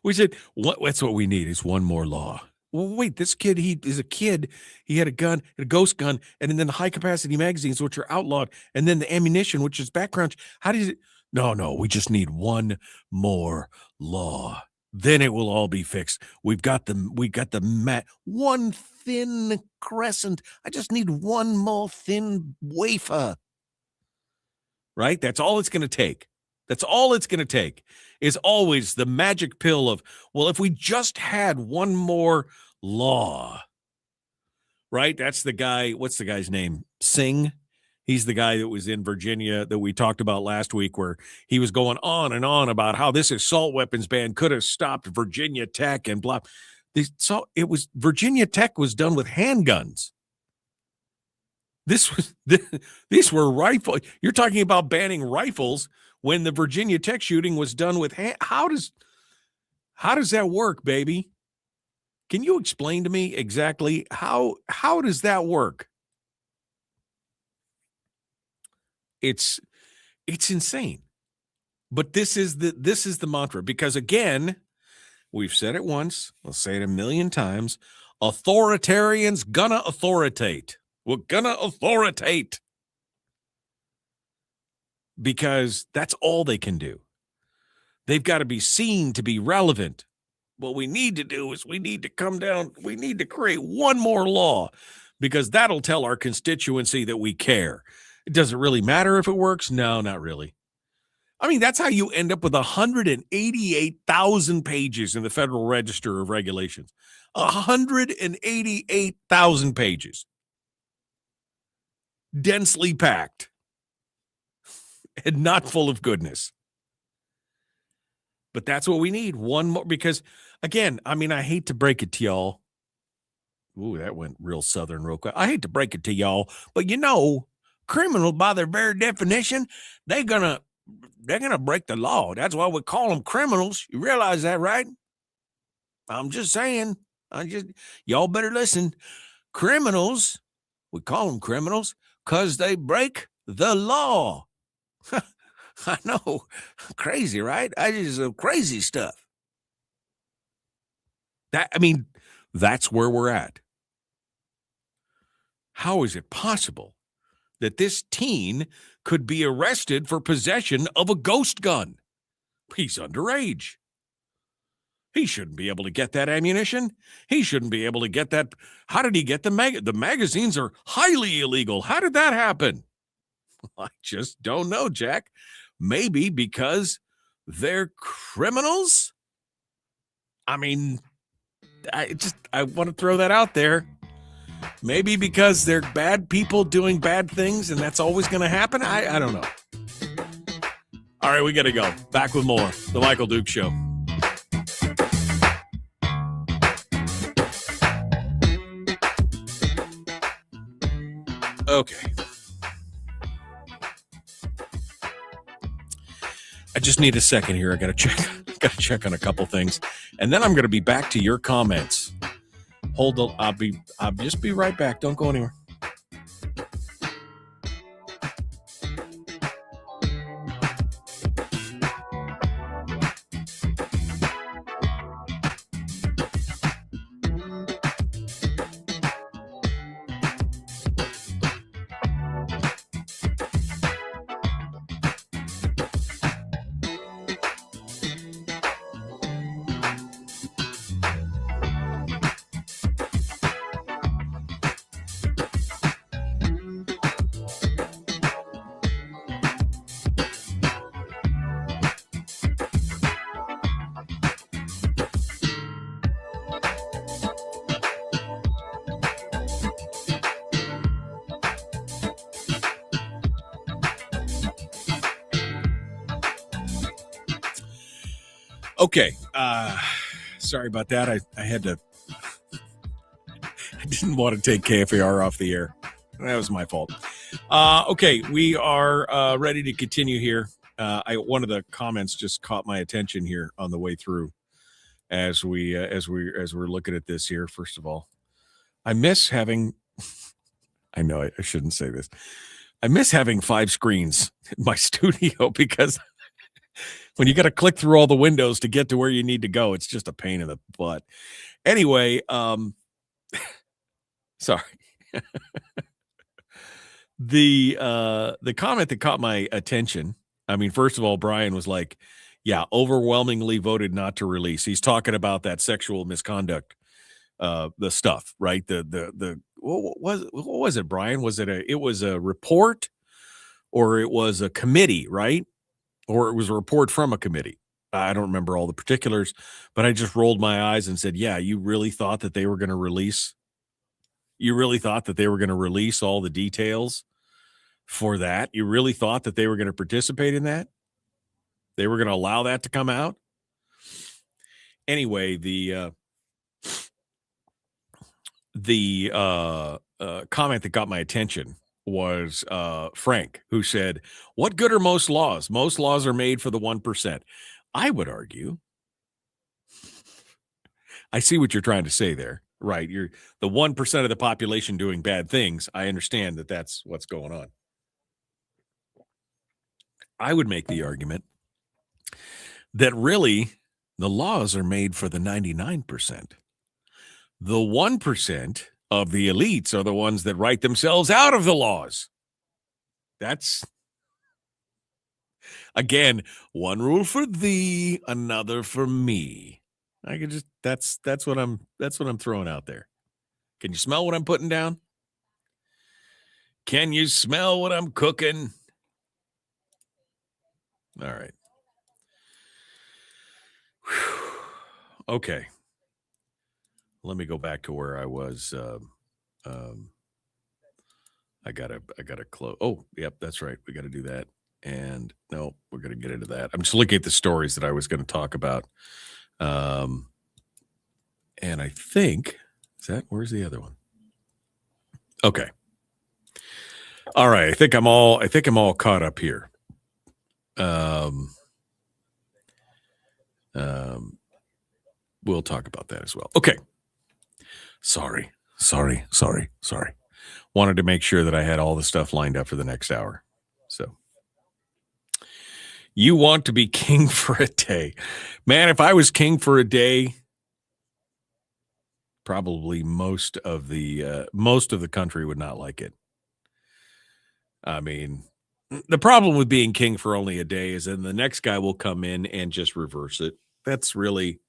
we said, that's what we need is one more law. Well, wait, this kid, he is a kid. He had a gun, a ghost gun, and then the high-capacity magazines, which are outlawed, and then the ammunition, which is background. How does it? No, we just need one more law. Then it will all be fixed. We got the one thin crescent. I just need one more thin wafer. Right? That's all it's going to take. That's all it's going to take is always the magic pill of, well, if we just had one more law, right? That's the guy. What's the guy's name? Singh. He's the guy that was in Virginia that we talked about last week, where he was going on and on about how this assault weapons ban could have stopped Virginia Tech and blah. Virginia Tech was done with handguns. These were rifles. You're talking about banning rifles when the Virginia Tech shooting was done with how does that work, baby? Can you explain to me exactly how does that work? It's insane. But this is the mantra, because again, we've said it once, we'll say it a million times, authoritarians gonna authoritate. We're gonna authoritate. Because that's all they can do. They've got to be seen to be relevant. What we need to do is we need to come down. We need to create one more law, because that'll tell our constituency that we care. It doesn't really matter if it works. No, not really. I mean, that's how you end up with 188,000 pages in the Federal Register of Regulations. 188,000 pages. Densely packed. And not full of goodness. But that's what we need. One more, because again, I mean, I hate to break it to y'all. Ooh, that went real Southern real quick. I hate to break it to y'all, but criminal by their very definition, they're gonna break the law. That's why we call them criminals. You realize that, right? I'm just saying. Y'all better listen. Criminals, we call them criminals because they break the law. I know. Crazy, right? Crazy stuff. That's where we're at. How is it possible that this teen could be arrested for possession of a ghost gun? He's underage. He shouldn't be able to get that ammunition. He shouldn't be able to get that. How did he get the magazines are highly illegal. How did that happen? I just don't know, Jack. Maybe because they're criminals? I mean, I want to throw that out there. Maybe because they're bad people doing bad things, and that's always going to happen? I don't know. All right, we got to go. Back with more. The Michael Duke Show. Okay. I just need a second here. I got to check on a couple things, and then I'm going to be back to your comments. Hold on. I'll just be right back. Don't go anywhere. Okay. Sorry about that. I had to. I didn't want to take KFAR off the air. That was my fault. Okay, we are ready to continue here. One of the comments just caught my attention here on the way through, as we're looking at this here. First of all, I miss having. I know I shouldn't say this. I miss having 5 screens in my studio because when you got to click through all the windows to get to where you need to go, it's just a pain in the butt. Anyway, sorry. The comment that caught my attention, I mean, first of all, Brian was like, yeah, overwhelmingly voted not to release. He's talking about that sexual misconduct, the stuff, right? What was it, Brian? It was a report, or it was a committee, right? Or it was a report from a committee. I don't remember all the particulars, but I just rolled my eyes and said, yeah, you really thought that they were going to release? You really thought that they were going to release all the details for that? You really thought that they were going to participate in that? They were going to allow that to come out? Anyway, the comment that got my attention was Frank, who said, what good are most laws? Most laws are made for the 1%. I would argue, I see what you're trying to say there, right? You're the 1% of the population doing bad things. I understand that that's what's going on. I would make the argument that really the laws are made for the 99%. The 1% of the elites are the ones that write themselves out of the laws. That's, again, one rule for thee, another for me. I could just that's what I'm throwing out there. Can you smell what I'm putting down? Can you smell what I'm cooking? All right. Whew. Okay. Let me go back to where I was. I gotta close. Oh, yep, that's right. We got to do that. And no, we're gonna get into that. I'm just looking at the stories that I was going to talk about. And I think where's the other one? Okay. All right. I think I'm all caught up here. We'll talk about that as well. Okay. Sorry. Wanted to make sure that I had all the stuff lined up for the next hour. So you want to be king for a day. Man, if I was king for a day, probably most of the country would not like it. I mean, the problem with being king for only a day is then the next guy will come in and just reverse it. That's really,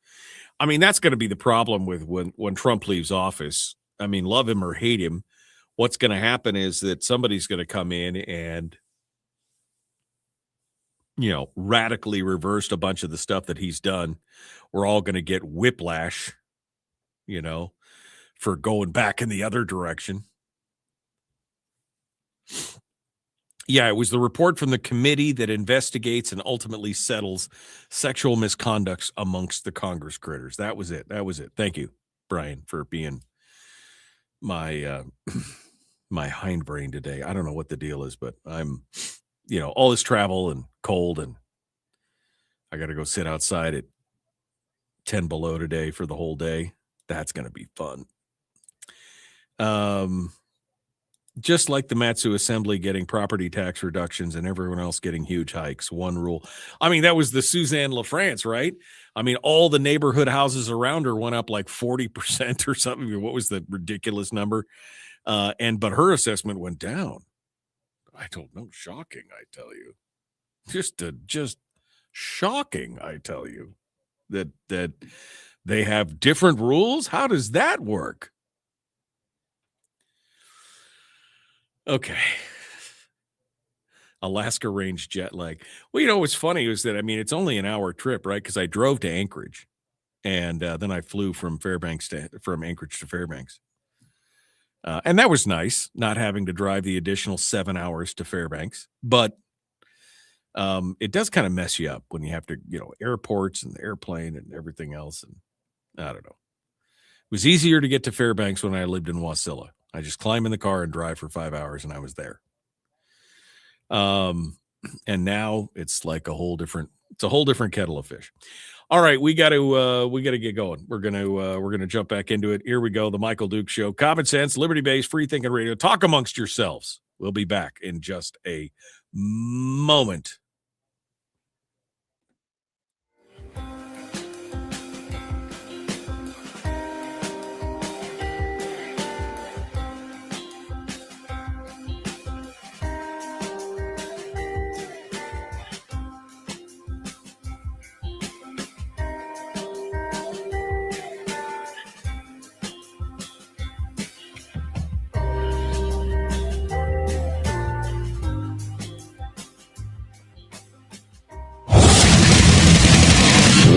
I mean, that's going to be the problem with when Trump leaves office. I mean, love him or hate him, what's going to happen is that somebody's going to come in and, radically reversed a bunch of the stuff that he's done. We're all going to get whiplash, for going back in the other direction. Yeah, it was the report from the committee that investigates and ultimately settles sexual misconducts amongst the Congress critters. That was it. Thank you, Brian, for being my my hindbrain today. I don't know what the deal is, but I'm, all this travel and cold and I got to go sit outside at 10 below today for the whole day. That's going to be fun. Just like the Matsu Assembly getting property tax reductions and everyone else getting huge hikes. One rule. I mean, that was the Suzanne LaFrance, right? I mean, all the neighborhood houses around her went up like 40% or something. What was the ridiculous number? But her assessment went down. I don't know. Shocking, I tell you. Just shocking, I tell you. That they have different rules. How does that work? Okay. Alaska range jet lag. Well, you know, what's funny is that, I mean, it's only an hour trip, right? Because I drove to Anchorage and then I flew from Anchorage to Fairbanks. And that was nice, not having to drive the additional 7 hours to Fairbanks. But it does kind of mess you up when you have to, airports and the airplane and everything else. And I don't know. It was easier to get to Fairbanks when I lived in Wasilla. I just climb in the car and drive for 5 hours and I was there. And now it's like a whole different kettle of fish. All right, we got to get going. We're gonna jump back into it. Here we go. The Michael Duke Show. Common sense, liberty-based, free thinking radio. Talk amongst yourselves. We'll be back in just a moment.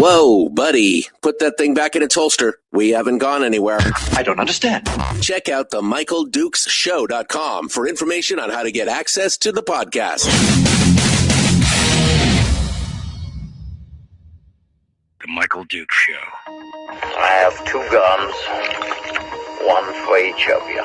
Whoa, buddy. Put that thing back in its holster. We haven't gone anywhere. I don't understand. Check out the MichaelDukesShow.com for information on how to get access to the podcast. The Michael Duke Show. I have 2 guns, one for each of you.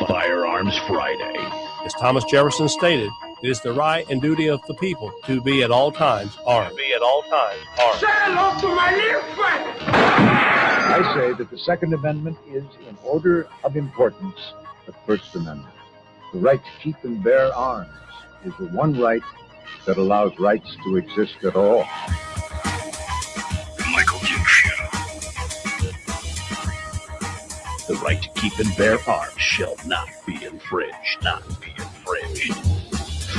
Firearms Friday. As Thomas Jefferson stated, it is the right and duty of the people to be at all times armed. Say hello to my little friend! I say that the Second Amendment is, in order of importance, the First Amendment. The right to keep and bear arms is the one right that allows rights to exist at all. The Michael Duke Show. The right to keep and bear arms shall not be infringed.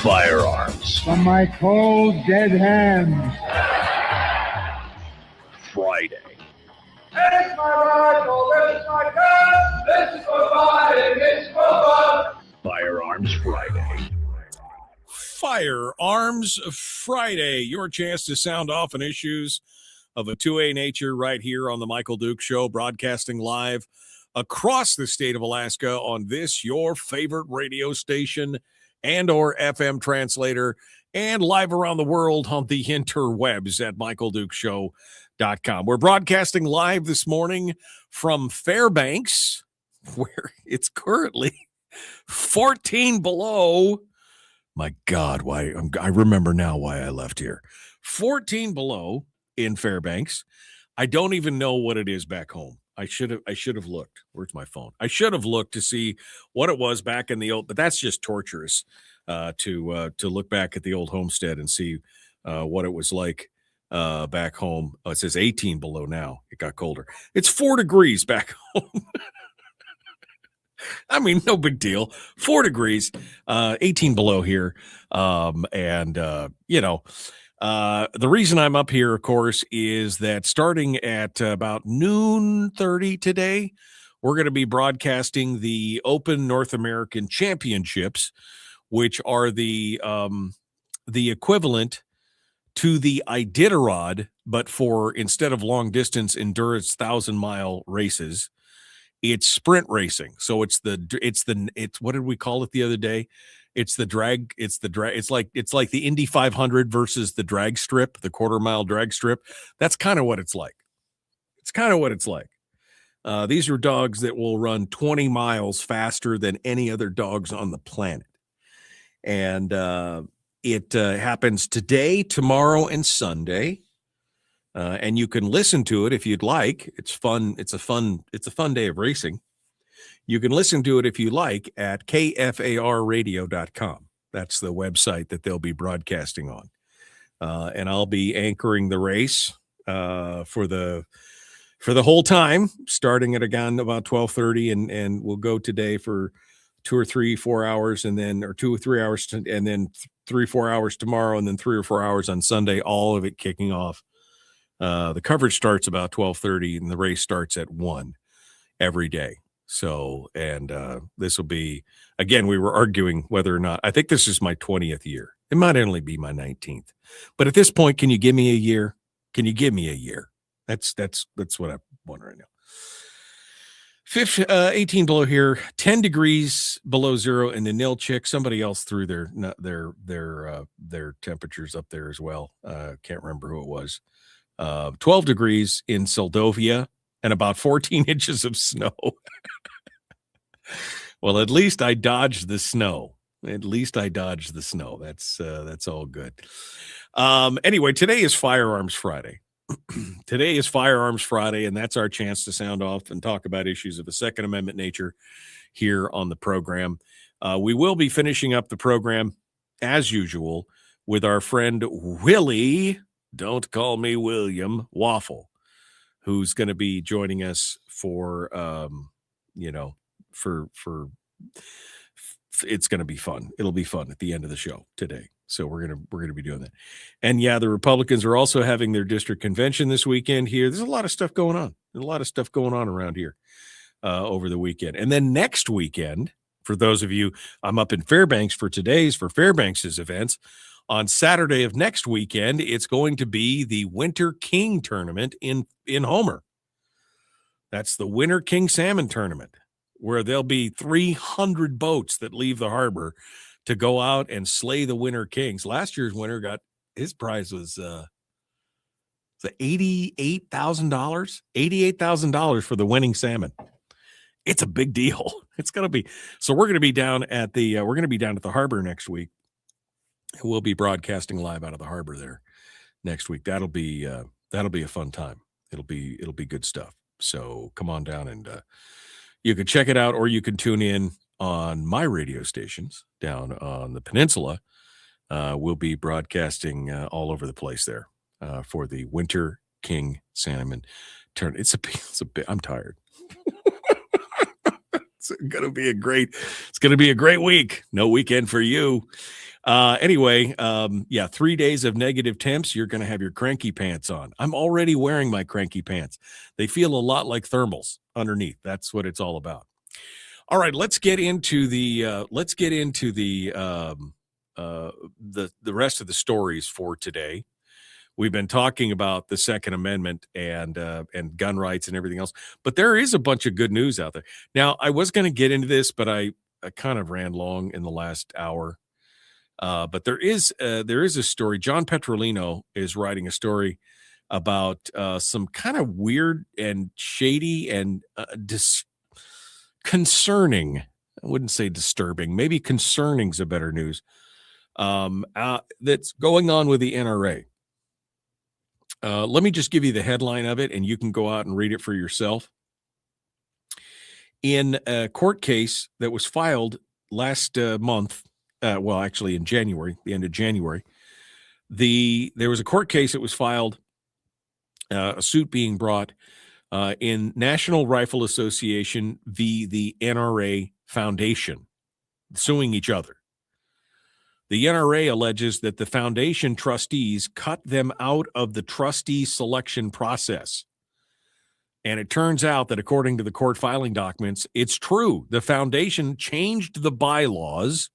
Firearms. From my cold, dead hands. Friday. This is my rifle, this is my gun, this is for fighting, this is for fun. Firearms Friday. Firearms Friday. Your chance to sound off on issues of a 2A nature right here on the Michael Duke Show, broadcasting live across the state of Alaska on this, your favorite radio station and or FM translator, and live around the world on the interwebs at michaeldukeshow.com. We're broadcasting live this morning from Fairbanks, where it's currently 14 below. My God, I remember now why I left here. 14 below in Fairbanks. I don't even know what it is back home. I should have looked. Where's my phone? I should have looked to see what it was back in the old, but that's just torturous to look back at the old homestead and see what it was like back home. Oh, it says 18 below now. It got colder. It's 4 degrees back home. I mean, no big deal. 4 degrees, 18 below here. The reason I'm up here, of course, is that starting at about noon 30 today, we're going to be broadcasting the Open North American Championships, which are the equivalent to the Iditarod, but for instead of long distance endurance 1,000-mile races, it's sprint racing. So it's what did we call it the other day? It's like the Indy 500 versus the drag strip, the quarter-mile drag strip. That's kind of what it's like. These are dogs that will run 20 miles faster than any other dogs on the planet. And It happens today, tomorrow, and Sunday. And you can listen to it if you'd like. It's fun. It's a fun day of racing. You can listen to it if you like at kfarradio.com. That's the website that they'll be broadcasting on. And I'll be anchoring the race for the whole time, starting at again about 12:30, and we'll go today for 2 or 3, 4 hours, and then 2 or 3 hours, and then 3 or 4 hours tomorrow, and then 3 or 4 hours on Sunday. All of it kicking off. The coverage starts about 12:30, and the race starts at 1 every day. So, and this will be, again, we were arguing whether or not, I think this is my 20th year. It might only be my 19th. But at this point, can you give me a year? Can you give me a year? That's what I want right now. 18 below here, 10 degrees below zero in the Nilchik. Somebody else threw their temperatures up there as well. Can't remember who it was. 12 degrees in Seldovia and about 14 inches of snow. Well, at least I dodged the snow. That's all good. Anyway, today is Firearms Friday. Today is Firearms Friday, and that's our chance to sound off and talk about issues of a Second Amendment nature here on the program. We will be finishing up the program, as usual, with our friend Willie, don't call me William, Waffle, who's going to be joining us for it's going to be fun. It'll be fun at the end of the show today. So we're going to be doing that. And yeah, the Republicans are also having their district convention this weekend here. There's a lot of stuff going on. There's a lot of stuff going on around here over the weekend. And then next weekend, for those of you, I'm up in Fairbanks for Fairbanks's events. On Saturday of next weekend, it's going to be the Winter King tournament in Homer. That's the Winter King Salmon Tournament, where there'll be 300 boats that leave the harbor to go out and slay the Winter Kings. Last year's winner got, his prize was $88,000 for the winning salmon. It's a big deal. It's going to be. So we're going to be down at the harbor next week. We'll be broadcasting live out of the harbor there next week. That'll be a fun time. It'll be good stuff. So come on down and you can check it out, or you can tune in on my radio stations down on the peninsula. We'll be broadcasting all over the place there for the Winter King Salmon Tournament. It's a bit. I'm tired. It's gonna be a great week. No weekend for you. Anyway, 3 days of negative temps. You're going to have your cranky pants on. I'm already wearing my cranky pants. They feel a lot like thermals underneath. That's what it's all about. All right, let's get into the rest of the stories for today. We've been talking about the Second Amendment and gun rights and everything else, but there is a bunch of good news out there. Now, I was going to get into this, but I kind of ran long in the last hour. But there is a story. John Petrolino is writing a story about some kind of weird and shady and concerning. I wouldn't say disturbing. Maybe concerning is a better news. That's going on with the NRA. Let me just give you the headline of it, and you can go out and read it for yourself. In a court case that was filed last month, actually in January, the end of January, there was a court case that was filed, a suit being brought in National Rifle Association v. the NRA Foundation, suing each other. The NRA alleges that the foundation trustees cut them out of the trustee selection process. And it turns out that according to the court filing documents, it's true. The foundation changed the bylaws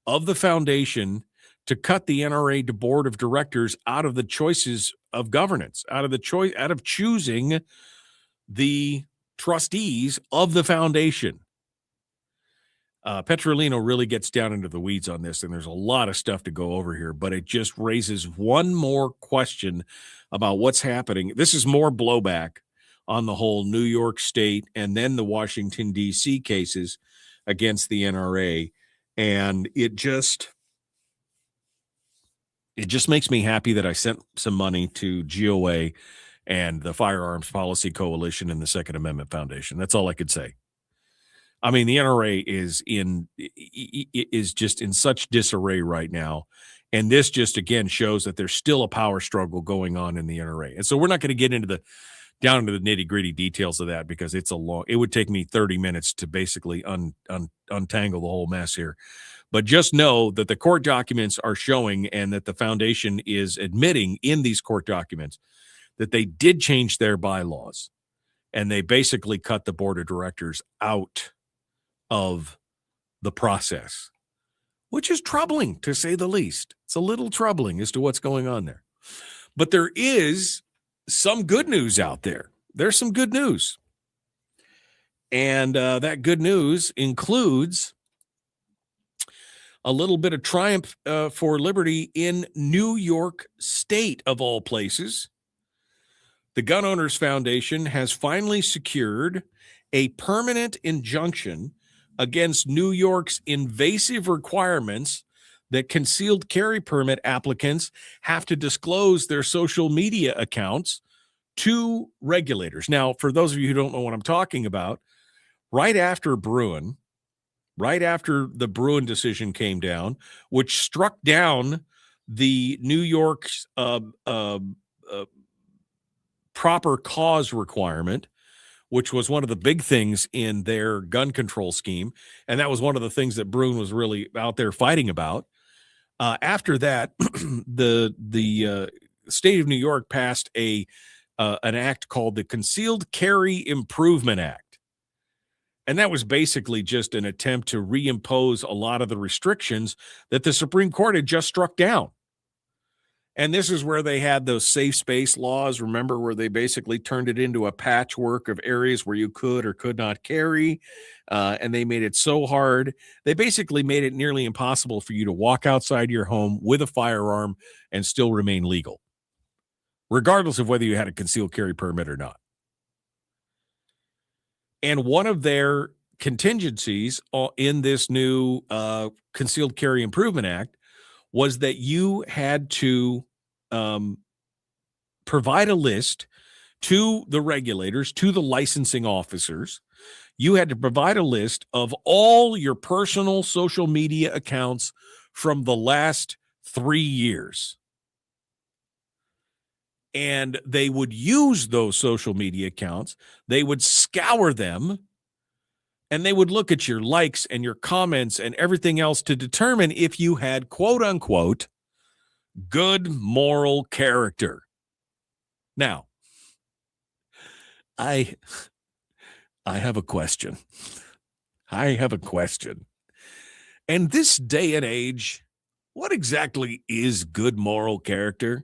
of the foundation to cut the NRA board of directors out of the choices of governance, out of choosing the trustees of the foundation. Petrolino really gets down into the weeds on this, and there's a lot of stuff to go over here, but it just raises one more question about what's happening. This is more blowback on the whole New York State and then the Washington, D.C. cases against the NRA. And it just, It just makes me happy that I sent some money to GOA and the Firearms Policy Coalition and the Second Amendment Foundation. That's all I could say. I mean, the NRA is just in such disarray right now. And this just, again, shows that there's still a power struggle going on in the NRA. And so we're not going to get down into the nitty-gritty details of that, because it would take me 30 minutes to basically untangle the whole mess here. But just know that the court documents are showing, and that the foundation is admitting in these court documents, that they did change their bylaws, and they basically cut the board of directors out of the process, which is troubling, to say the least. It's a little troubling as to what's going on there. But there is some good news out there. There's some good news. And that good news includes a little bit of triumph for liberty in New York State, of all places. The Gun Owners Foundation has finally secured a permanent injunction against New York's invasive requirements that concealed carry permit applicants have to disclose their social media accounts to regulators. Now, for those of you who don't know what I'm talking about, right after the Bruin decision came down, which struck down the New York's proper cause requirement, which was one of the big things in their gun control scheme. And that was one of the things that Bruin was really out there fighting about. After that, the state of New York passed an act called the Concealed Carry Improvement Act. And that was basically just an attempt to reimpose a lot of the restrictions that the Supreme Court had just struck down. And this is where they had those safe space laws, remember, where they basically turned it into a patchwork of areas where you could or could not carry. And they made it so hard. They basically made it nearly impossible for you to walk outside your home with a firearm and still remain legal, regardless of whether you had a concealed carry permit or not. And one of their contingencies in this new Concealed Carry Improvement Act was that you had to provide a list to the regulators, to the licensing officers. You had to provide a list of all your personal social media accounts from the last 3 years. And they would use those social media accounts. They would scour them, and they would look at your likes and your comments and everything else to determine if you had, quote unquote, good moral character. Now, I have a question. And this day and age, what exactly is good moral character?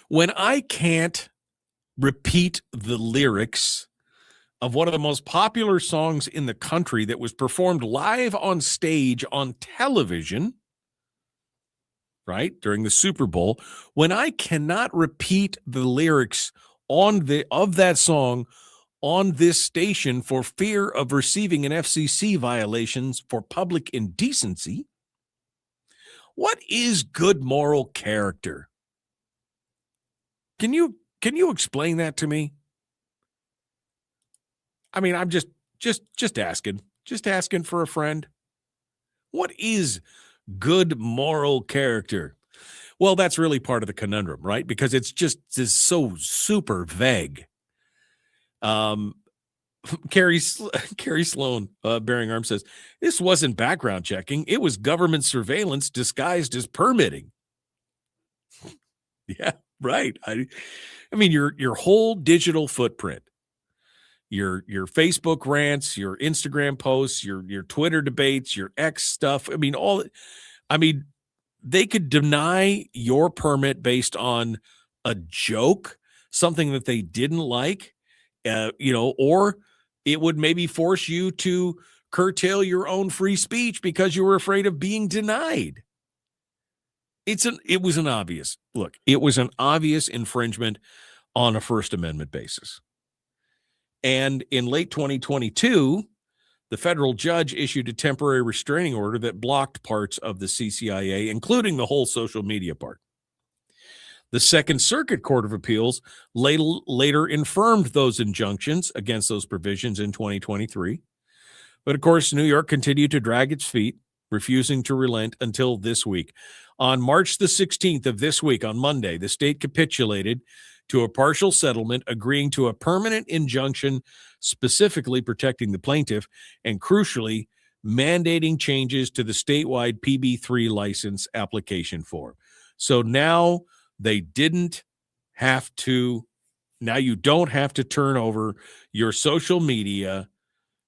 When I can't repeat the lyrics of one of the most popular songs in the country that was performed live on stage on television, right, during the Super Bowl, when I cannot repeat the lyrics of that song on this station for fear of receiving an FCC violations for public indecency, what is good moral character? Can you explain that to me? I mean, I'm just asking for a friend. What is good moral character? Well, that's really part of the conundrum, right? Because it's so super vague. Carrie Sloan, bearing arms, says, this wasn't background checking. It was government surveillance disguised as permitting. Yeah, right. I mean, your whole digital footprint, your Facebook rants, your Instagram posts, your Twitter debates, your X stuff. They could deny your permit based on a joke, something that they didn't like, or it would maybe force you to curtail your own free speech because you were afraid of being denied. It was an obvious infringement on a First Amendment basis. And in late 2022, the federal judge issued a temporary restraining order that blocked parts of the CCIA, including the whole social media part. The Second Circuit Court of Appeals later infirmed those injunctions against those provisions in 2023. But of course, New York continued to drag its feet, refusing to relent until this week. On March the 16th of this week, on Monday, the state capitulated to a partial settlement, agreeing to a permanent injunction specifically protecting the plaintiff and, crucially, mandating changes to the statewide PB3 license application form. So now they didn't have to, now you don't have to turn over your social media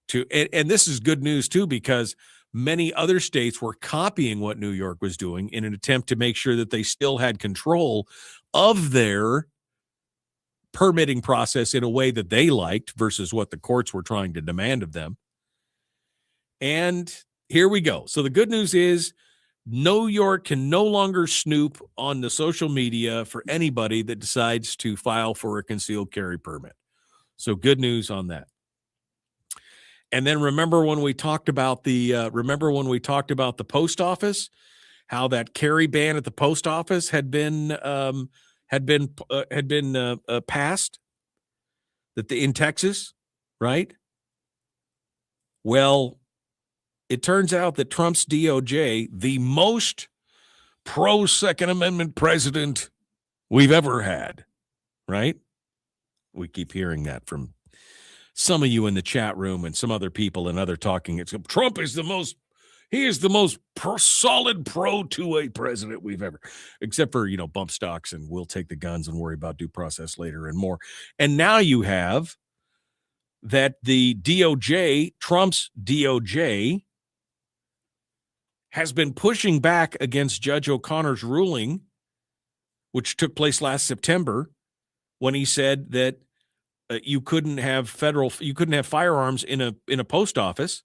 to, and this is good news too, because many other states were copying what New York was doing in an attempt to make sure that they still had control of their permitting process in a way that they liked versus what the courts were trying to demand of them. And here we go. So the good news is New York can no longer snoop on the social media for anybody that decides to file for a concealed carry permit. So good news on that. And then remember when we talked about the post office, how that carry ban at the post office had been passed in Texas, right? Well, it turns out that Trump's DOJ, the most pro-Second Amendment president we've ever had, right? We keep hearing that from some of you in the chat room and some other people and other talking. It's Trump is the most solid pro-2A president we've ever, except for, bump stocks and we'll take the guns and worry about due process later and more. And now you have that the DOJ, Trump's DOJ, has been pushing back against Judge O'Connor's ruling, which took place last September, when he said that you couldn't have firearms in a post office,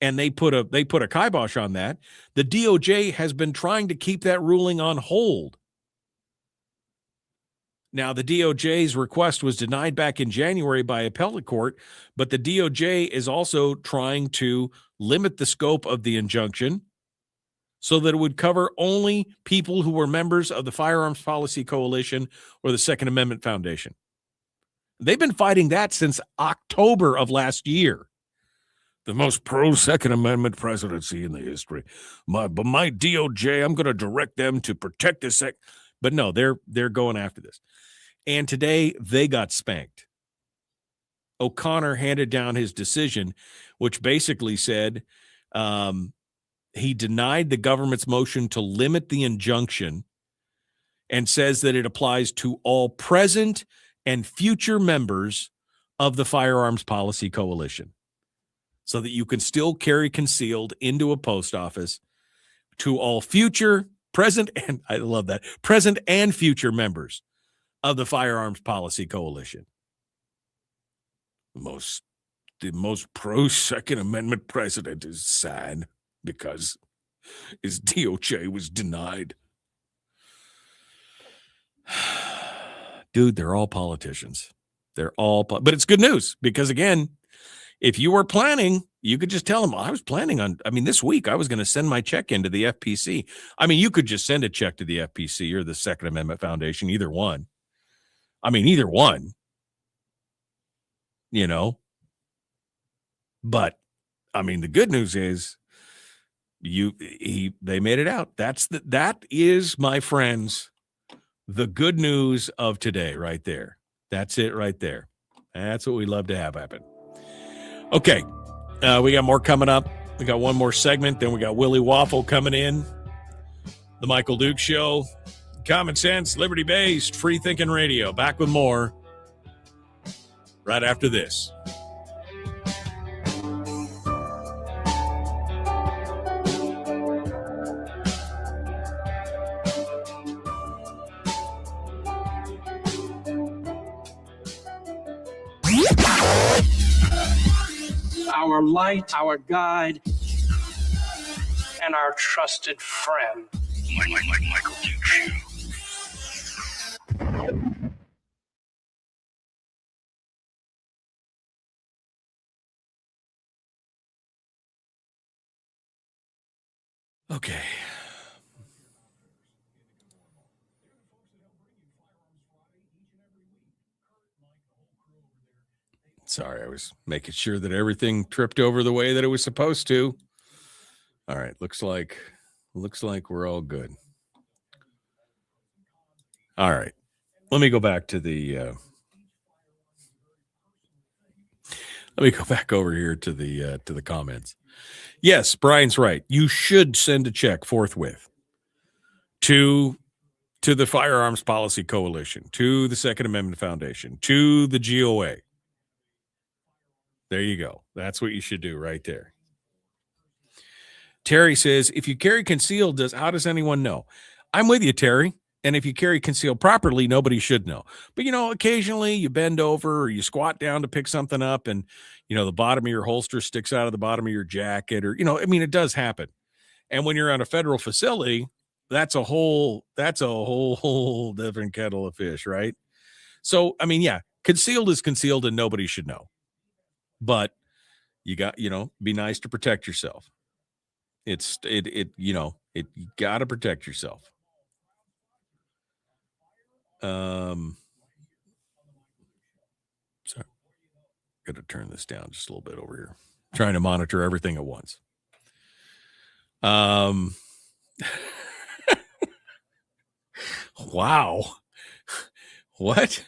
and they put a kibosh on that. The DOJ has been trying to keep that ruling on hold. Now, the DOJ's request was denied back in January by appellate court, but the DOJ is also trying to limit the scope of the injunction so that it would cover only people who were members of the Firearms Policy Coalition or the Second Amendment Foundation. They've been fighting that since October of last year. The most pro-Second Amendment presidency in the history. My DOJ, I'm going to direct them to protect the But no, they're going after this. And today they got spanked. O'Connor handed down his decision, which basically said he denied the government's motion to limit the injunction and says that it applies to all present and future members of the Firearms Policy Coalition, so that you can still carry concealed into a post office to all present and future members of the Firearms Policy Coalition. The most pro-Second Amendment president is sad because his DOJ was denied. Dude, they're all politicians. But it's good news because, again, if you were planning, you could just tell them, I was planning on, this week I was going to send my check into the FPC. You could just send a check to the FPC or the Second Amendment Foundation, either one. Either one, But, the good news is they made it out. That is, my friends, the good news of today right there. That's it right there. That's what we love to have happen. Okay, we got more coming up. We got one more segment. Then we got Willie Waffle coming in. The Michael Duke Show. Common sense, liberty-based, free-thinking radio. Back with more right after this. Our light, our guide, and our trusted friend. Michael Duke Show. Okay. Sorry, I was making sure that everything tripped over the way that it was supposed to. All right, looks like we're all good. All right. Let me go back to the let me go back over here to the comments. Yes, Brian's right. You should send a check forthwith to the Firearms Policy Coalition, to the Second Amendment Foundation, to the GOA. There you go. That's what you should do right there. Terry says, if you carry concealed, how does anyone know? I'm with you, Terry. And if you carry concealed properly, nobody should know. But, occasionally you bend over or you squat down to pick something up and, the bottom of your holster sticks out of the bottom of your jacket or, it does happen. And when you're on a federal facility, that's a whole different kettle of fish, right? So, yeah, concealed is concealed and nobody should know. But you got, be nice to protect yourself. You got to protect yourself. Sorry. Got to turn this down just a little bit over here. I'm trying to monitor everything at once. Wow. What?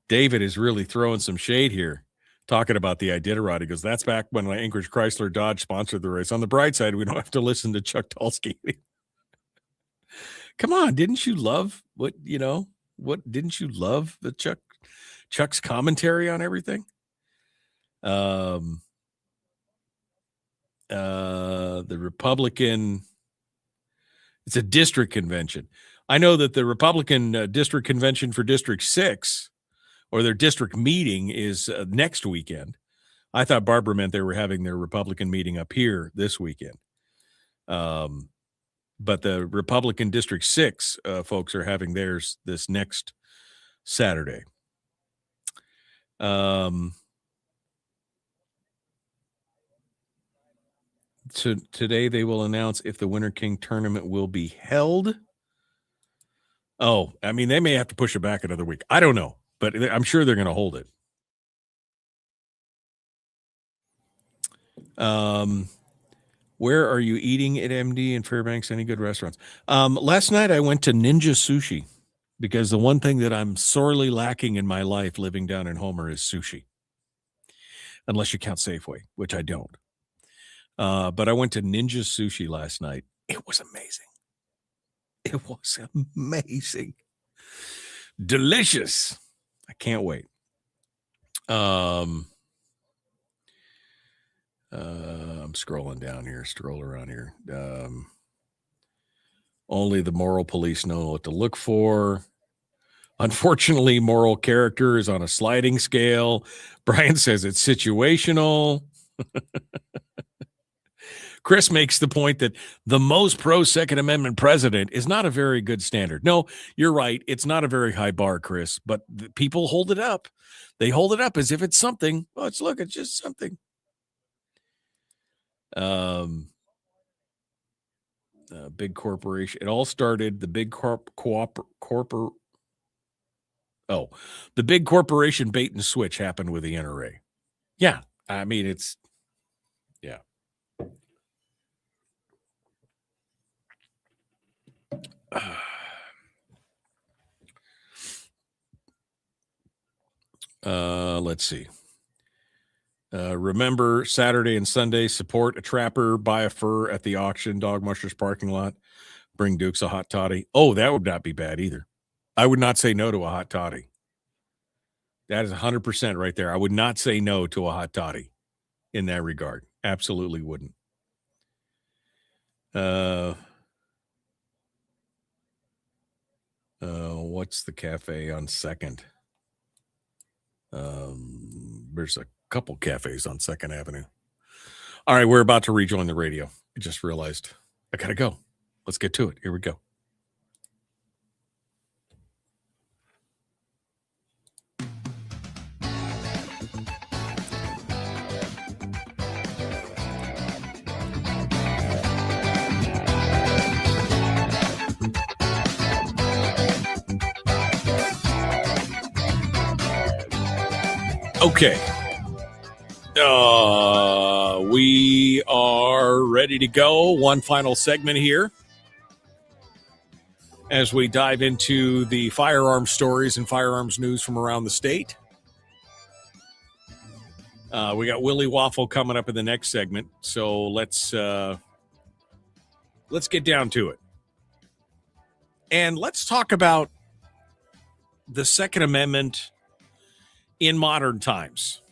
David is really throwing some shade here, talking about the Iditarod. He goes, that's back when Anchorage Chrysler Dodge sponsored the race. On the bright side, we don't have to listen to Chuck Tulsky. Come on, didn't you love didn't you love the Chuck's commentary on everything? The Republican, it's a district convention. I know that the Republican district convention for District 6 or their district meeting is next weekend. I thought Barbara meant they were having their Republican meeting up here this weekend. But the Republican District 6 folks are having theirs this next Saturday. Today they will announce if the Winter King tournament will be held. Oh, they may have to push it back another week. I don't know, but I'm sure they're going to hold it. Where are you eating at MD in Fairbanks? Any good restaurants? Last night I went to Ninja Sushi because the one thing that I'm sorely lacking in my life living down in Homer is sushi. Unless you count Safeway, which I don't. But I went to Ninja Sushi last night. It was amazing. It was amazing. Delicious. I can't wait. I'm scrolling down here, stroll around here. Only the moral police know what to look for. Unfortunately, moral character is on a sliding scale. Brian says it's situational. Chris makes the point that the most pro-Second Amendment president is not a very good standard. No, you're right. It's not a very high bar, Chris, but people hold it up. They hold it up as if it's something. Well, it's just something. Big corporation. It all started, the big the big corporation bait and switch happened with the NRA. Yeah. It's, yeah. Let's see. Remember Saturday and Sunday, support a trapper, buy a fur at the auction, Dog Mushers parking lot, bring Dukes a hot toddy. Oh, that would not be bad either. I would not say no to a hot toddy. That is 100% right there. I would not say no to a hot toddy in that regard. Absolutely wouldn't. What's the cafe on 2nd? There's a couple cafes on 2nd Avenue. All right, we're about to rejoin the radio. I just realized I gotta go. Let's get to it. Here we go. Okay. We are ready to go. One final segment here as we dive into the firearms stories and firearms news from around the state. We got Willie Waffle coming up in the next segment, so let's get down to it. And let's talk about the Second Amendment in modern times.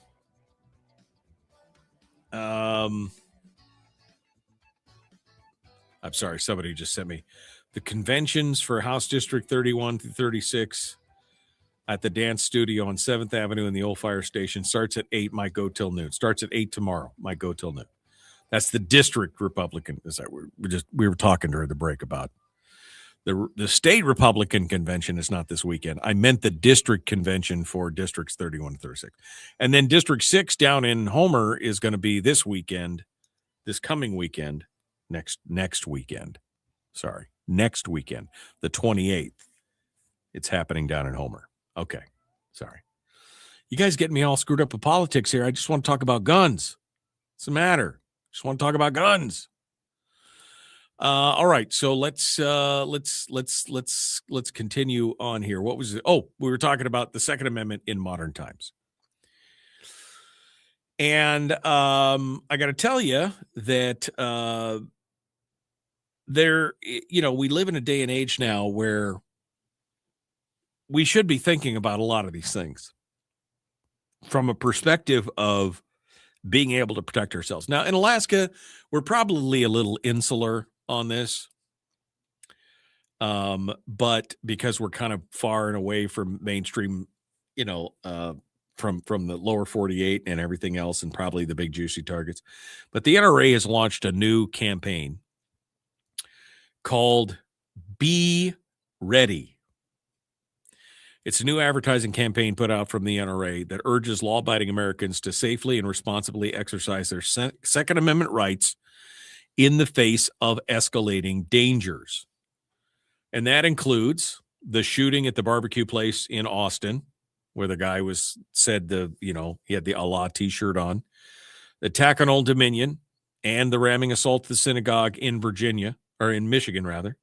I'm sorry, somebody just sent me the conventions for House District 31 through 36 at the dance studio on 7th Avenue in the old fire station starts at 8, might go till noon. Starts at 8 tomorrow, might go till noon. That's the district Republican. Is that we were talking during the break about the state Republican convention is not this weekend. I meant the district convention for districts 31 to 36. And then District 6 down in Homer is going to be this weekend, this coming weekend, next weekend. Sorry, next weekend, the 28th. It's happening down in Homer. Okay, sorry. You guys getting me all screwed up with politics here. I just want to talk about guns. What's the matter? Just want to talk about guns. All right, so let's continue on here. What was it? Oh, we were talking about the Second Amendment in modern times. And I got to tell you that we live in a day and age now where we should be thinking about a lot of these things from a perspective of being able to protect ourselves. Now, in Alaska, we're probably a little insular on this, but because we're kind of far and away from mainstream, from the lower 48 and everything else, and probably the big juicy targets. But the NRA has launched a new campaign called Be Ready. It's a new advertising campaign put out from the NRA that urges law-abiding Americans to safely and responsibly exercise their Second Amendment rights in the face of escalating dangers. And that includes the shooting at the barbecue place in Austin, where the guy he had the Allah t-shirt on, the attack on Old Dominion, and the ramming assault at the synagogue in Michigan, rather.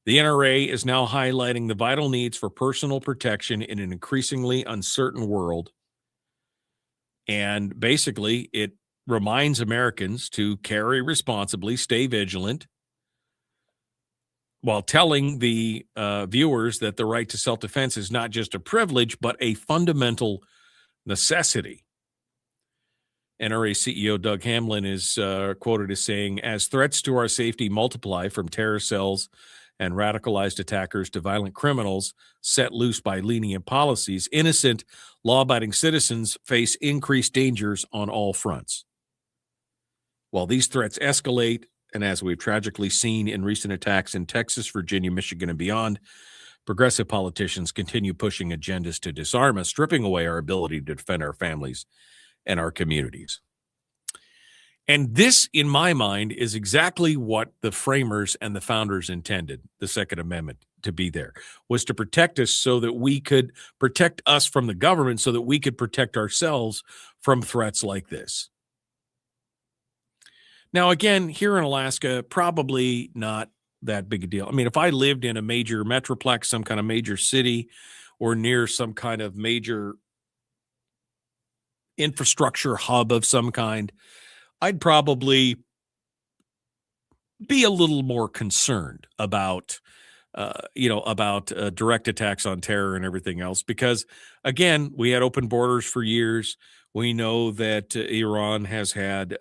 The NRA is now highlighting the vital needs for personal protection in an increasingly uncertain world. And basically, it reminds Americans to carry responsibly, stay vigilant, while telling the viewers that the right to self-defense is not just a privilege, but a fundamental necessity. NRA CEO Doug Hamlin is quoted as saying, as threats to our safety multiply from terror cells and radicalized attackers to violent criminals set loose by lenient policies, innocent, law-abiding citizens face increased dangers on all fronts. While these threats escalate, and as we've tragically seen in recent attacks in Texas, Virginia, Michigan, and beyond, progressive politicians continue pushing agendas to disarm us, stripping away our ability to defend our families and our communities. And this, in my mind, is exactly what the framers and the founders intended, the Second Amendment to be there, was to protect us so that we could protect us from the government, so that we could protect ourselves from threats like this. Now, again, here in Alaska, probably not that big a deal. I mean, if I lived in a major metroplex, some kind of major city, or near some kind of major infrastructure hub of some kind, I'd probably be a little more concerned about, direct attacks on terror and everything else. Because, again, we had open borders for years. We know that Iran has had,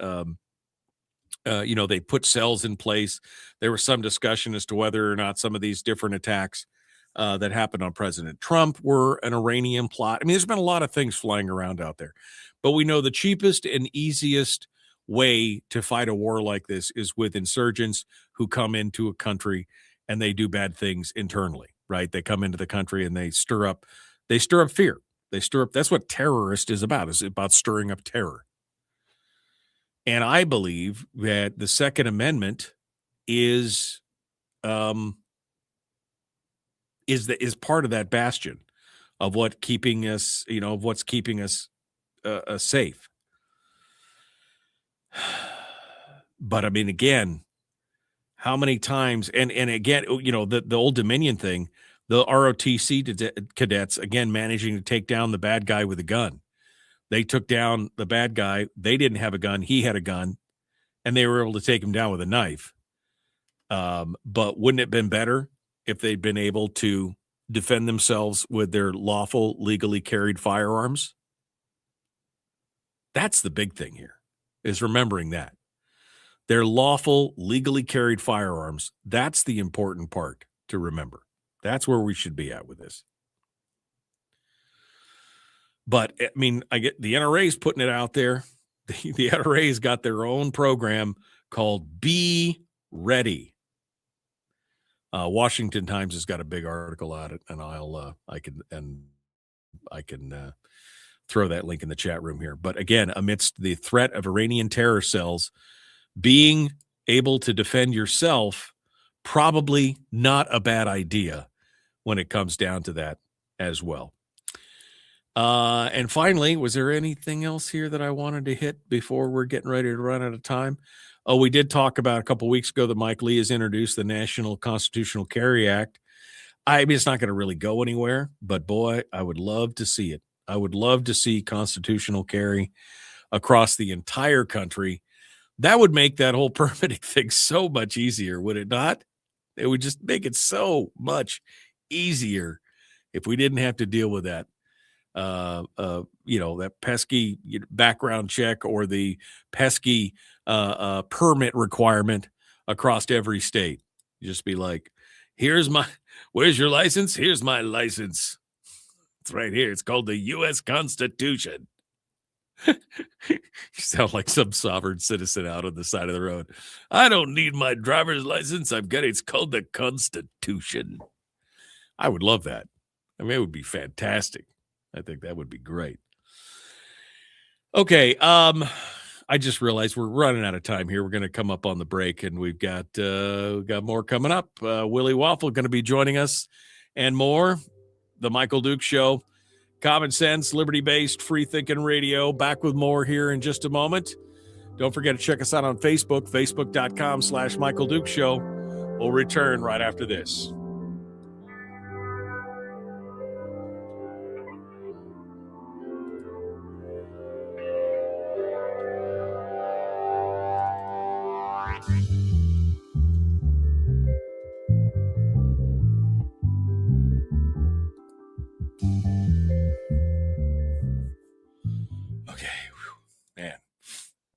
they put cells in place. There was some discussion as to whether or not some of these different attacks that happened on President Trump were an Iranian plot. I mean, there's been a lot of things flying around out there. But we know the cheapest and easiest way to fight a war like this is with insurgents who come into a country and they do bad things internally, right? They come into the country and they stir up fear. That's what terrorist is about. It's about stirring up terror. And I believe that the Second Amendment is part of that bastion of what's keeping us safe. But I mean, again, how many times, and again, the Old Dominion thing, the ROTC cadets, again, managing to take down the bad guy with a gun. They took down the bad guy. They didn't have a gun. He had a gun, and they were able to take him down with a knife. But wouldn't it have been better if they'd been able to defend themselves with their lawful, legally carried firearms? That's the big thing here, is remembering that. Their lawful, legally carried firearms, that's the important part to remember. That's where we should be at with this. But, I mean, I get the NRA's putting it out there. The NRA's got their own program called Be Ready. Washington Times has got a big article on it, and I can throw that link in the chat room here. But again, amidst the threat of Iranian terror cells, being able to defend yourself, probably not a bad idea when it comes down to that as well. And finally, was there anything else here that I wanted to hit before we're getting ready to run out of time? Oh, we did talk about a couple weeks ago that Mike Lee has introduced the National Constitutional Carry Act. I mean, it's not going to really go anywhere, but boy, I would love to see it. I would love to see constitutional carry across the entire country. That would make that whole permitting thing so much easier, would it not? It would just make it so much easier if we didn't have to deal with that. That pesky background check or the pesky permit requirement across every state. You just be like, where's your license? Here's my license. It's right here. It's called the U.S. Constitution. You sound like some sovereign citizen out on the side of the road. I don't need my driver's license. It's called the Constitution. I would love that. I mean, it would be fantastic. I think that would be great. Okay. I just realized we're running out of time here. We're going to come up on the break, and we've got more coming up. Willie Waffle going to be joining us and more. The Michael Dukes Show. Common sense, liberty-based, free-thinking radio. Back with more here in just a moment. Don't forget to check us out on Facebook, facebook.com/Michael Dukes Show. We'll return right after this. Okay, man.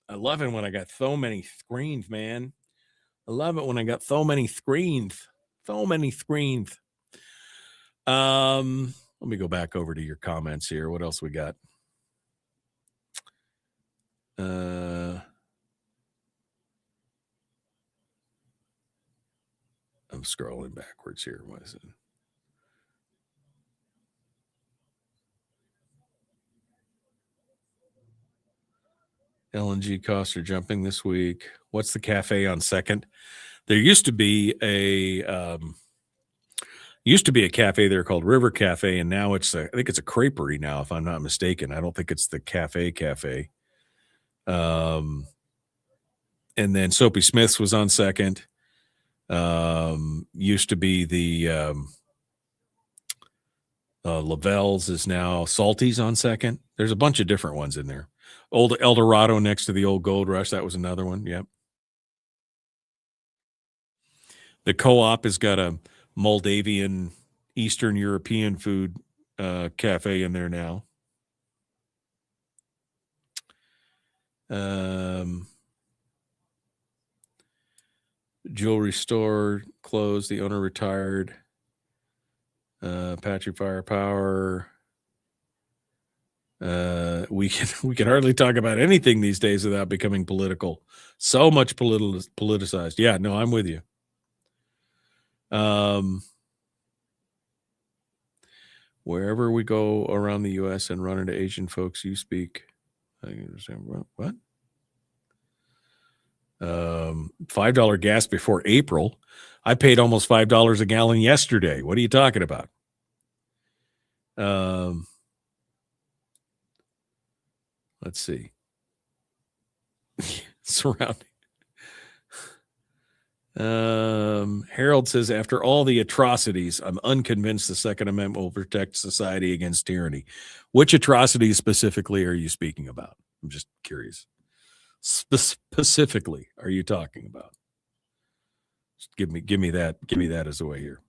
I love it when I got so many screens, man. I love it when I got so many screens. So many screens. Let me go back over to your comments here. What else we got? I'm scrolling backwards here. What is it? LNG costs are jumping this week. What's the cafe on Second? There used to be a cafe there called River Cafe, and now I think it's a creperie now, if I'm not mistaken. I don't think it's the cafe. And then Soapy Smith's was on Second. Used to be the Lavelle's is now Salty's on Second. There's a bunch of different ones in there. Old El Dorado next to the old Gold Rush. That was another one. Yep. The Co-op has got a Moldavian, Eastern European food cafe in there now. Jewelry store closed. The owner retired. Apache Firepower. We can hardly talk about anything these days without becoming political. So much politicized. Yeah, no, I'm with you. Wherever we go around the U.S. and run into Asian folks, you speak. I understand what? $5 gas before April. I paid almost $5 a gallon yesterday. What are you talking about? Let's see. Surrounding. Harold says, after all the atrocities, I'm unconvinced the Second Amendment will protect society against tyranny. Which atrocities specifically are you speaking about? I'm just curious. Specifically, are you talking about? Just give me that as a way here.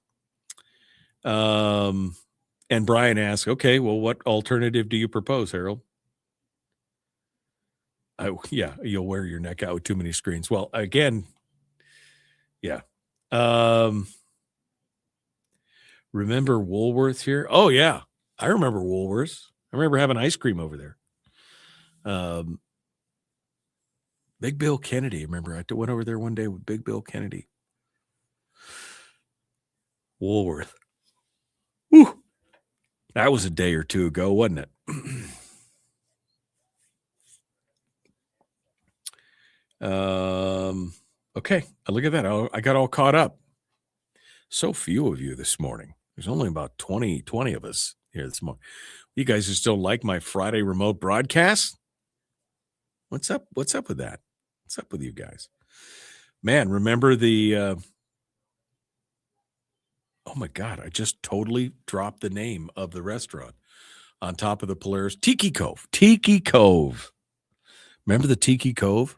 And Brian asks, okay, well, what alternative do you propose, Harold? Yeah, you'll wear your neck out with too many screens. Well, again, yeah. Remember Woolworths here? Oh, yeah. I remember Woolworths. I remember having ice cream over there. Big Bill Kennedy. Remember, I went over there one day with Big Bill Kennedy. Woolworth. Whew. That was a day or two ago, wasn't it? Okay, look at that. I got all caught up. So few of you this morning. There's only about 20 of us here this morning. You guys just don't like my Friday remote broadcast? What's up? What's up with that? What's up with you guys? Man, remember the oh my God, I just totally dropped the name of the restaurant on top of the Polaris. Tiki Cove. Tiki Cove. Remember the Tiki Cove?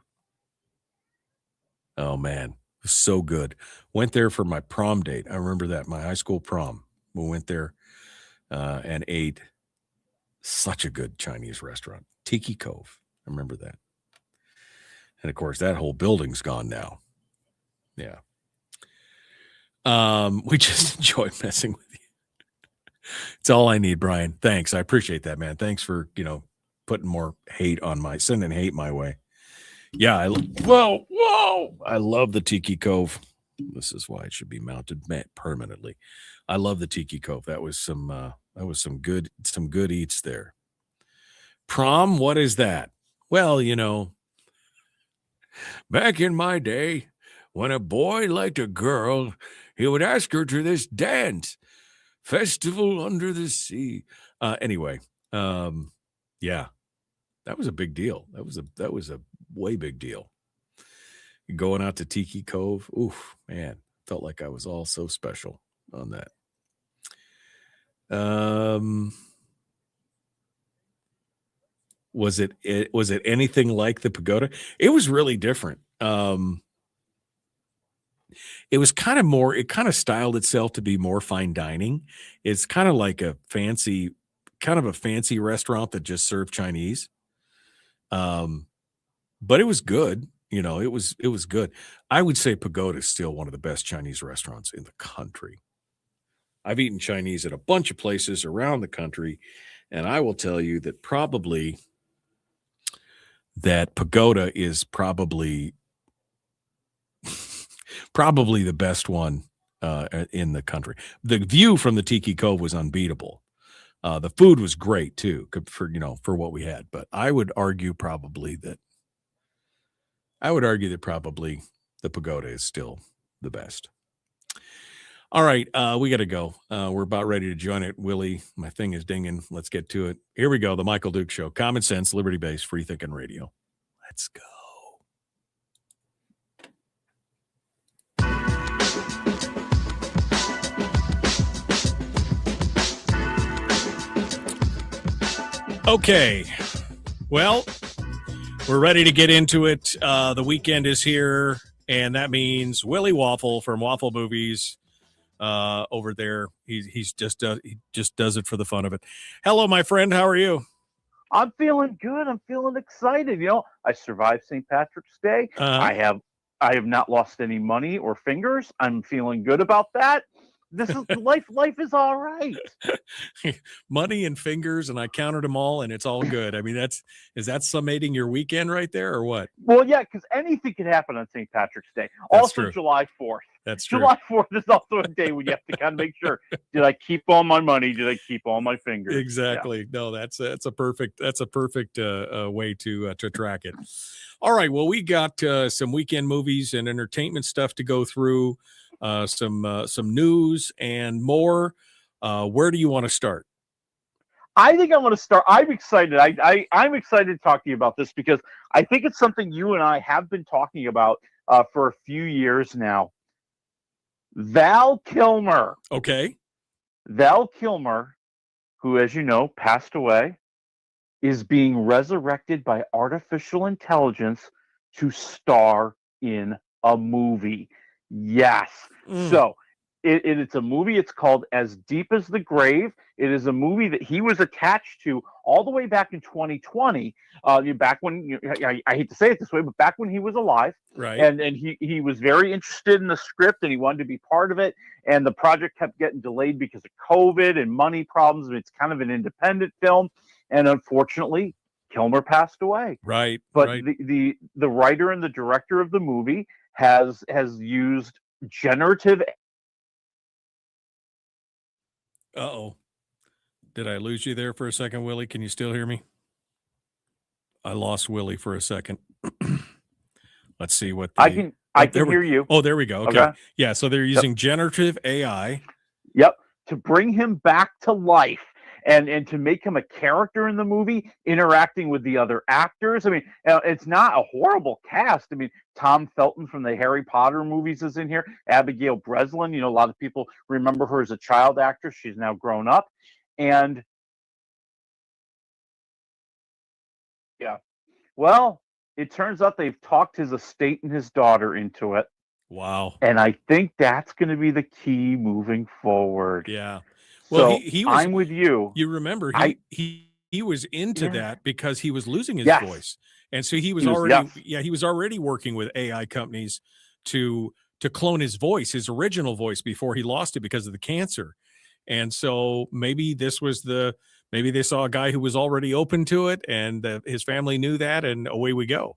Oh, man. It was so good. Went there for my prom date. I remember that, my high school prom. We went there and ate. Such a good Chinese restaurant. Tiki Cove. I remember that. And, of course, that whole building's gone now. Yeah. We just enjoy messing with you. It's all I need, Brian. Thanks. I appreciate that, man. Thanks for, putting more hate on sending hate my way. Yeah. Whoa. I love the Tiki Cove. This is why it should be mounted permanently. I love the Tiki Cove. That was some good eats there. Prom. What is that? Well, back in my day, when a boy liked a girl, he would ask her to this dance, festival under the sea. Anyway, yeah, that was a big deal. That was a way big deal. Going out to Tiki Cove, oof, man, felt like I was all so special on that. Was it anything like the pagoda? It was really different. It was kind of styled itself to be more fine dining. It's kind of like a fancy restaurant that just served Chinese. But it was good. It was good. I would say Pagoda is still one of the best Chinese restaurants in the country. I've eaten Chinese at a bunch of places around the country, and I will tell you that Pagoda is probably the best one in the country. The view from the Tiki Cove was unbeatable. The food was great too, for what we had. But I would argue that the Pagoda is still the best. All right, we got to go. We're about ready to join it. Willie, my thing is dinging. Let's get to it. Here we go. The Michael Duke Show. Common sense, liberty-based, free thinking radio. Let's go. Okay, well, we're ready to get into it. The weekend is here, and that means Willie Waffle from Waffle Movies over there. He just does it for the fun of it. Hello, my friend. How are you? I'm feeling good. I'm feeling excited. I survived St. Patrick's Day. I have not lost any money or fingers. I'm feeling good about that. This is life. Life is all right. Money and fingers, and I counted them all, and it's all good. I mean, is that summating your weekend right there, or what? Well, yeah, because anything can happen on St. Patrick's Day. That's also, true. July 4th. That's true. July 4th is also a day when you have to kind of make sure: did I keep all my money? Did I keep all my fingers? Exactly. Yeah. No, that's a perfect way to track it. All right. Well, we got some weekend movies and entertainment stuff to go through. Some news and more. Where do you want to start? I think I'm going to start. I'm excited. I'm excited to talk to you about this because I think it's something you and I have been talking about for a few years now. Val Kilmer. Okay. Val Kilmer, who, as you know, passed away, is being resurrected by artificial intelligence to star in a movie. Yes. So it's a movie. It's called As Deep as the Grave. It is a movie that he was attached to all the way back in 2020. Back when I hate to say it this way, but back when he was alive, right? And he was very interested in the script and he wanted to be part of it. And the project kept getting delayed because of COVID and money problems. And it's kind of an independent film, and unfortunately, Kilmer passed away. Right. But right. the writer and the director of the movie has used generative. Uh-oh. Did I lose you there for a second, Willie? Can you still hear me? I lost Willie for a second. Let's see what I can hear you. Oh, there we go. Okay. Yeah, so they're using generative AI. Yep. To bring him back to life. And to make him a character in the movie, interacting with the other actors. I mean, it's not a horrible cast. I mean, Tom Felton from the Harry Potter movies is in here. Abigail Breslin, a lot of people remember her as a child actress. She's now grown up. And yeah, well, it turns out they've talked his estate and his daughter into it. Wow. And I think that's going to be the key moving forward. Yeah. Well, so he was, I'm with you. You remember he was into that because he was losing his voice, and so he was already working with AI companies to clone his voice, his original voice, before he lost it because of the cancer. And so maybe they saw a guy who was already open to it, and his family knew that, and away we go.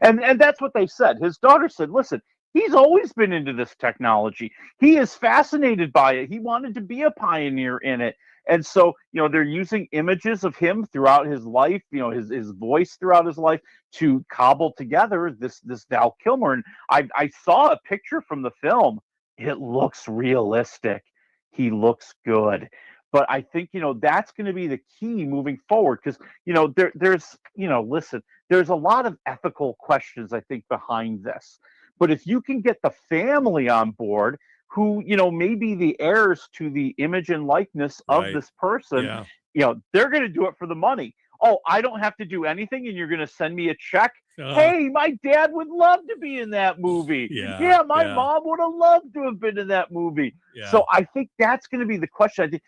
And that's what they said. His daughter said, "Listen, he's always been into this technology. He is fascinated by it. He wanted to be a pioneer in it." And so, they're using images of him throughout his life, his voice throughout his life to cobble together this Val Kilmer. And I saw a picture from the film. It looks realistic. He looks good. But I think, that's going to be the key moving forward because, there's a lot of ethical questions, I think, behind this. But if you can get the family on board who, may be the heirs to the image and likeness of this person, they're going to do it for the money. Oh, I don't have to do anything and you're going to send me a check. Hey, my dad would love to be in that movie. My mom would have loved to have been in that movie. So I think that's going to be the question. I think,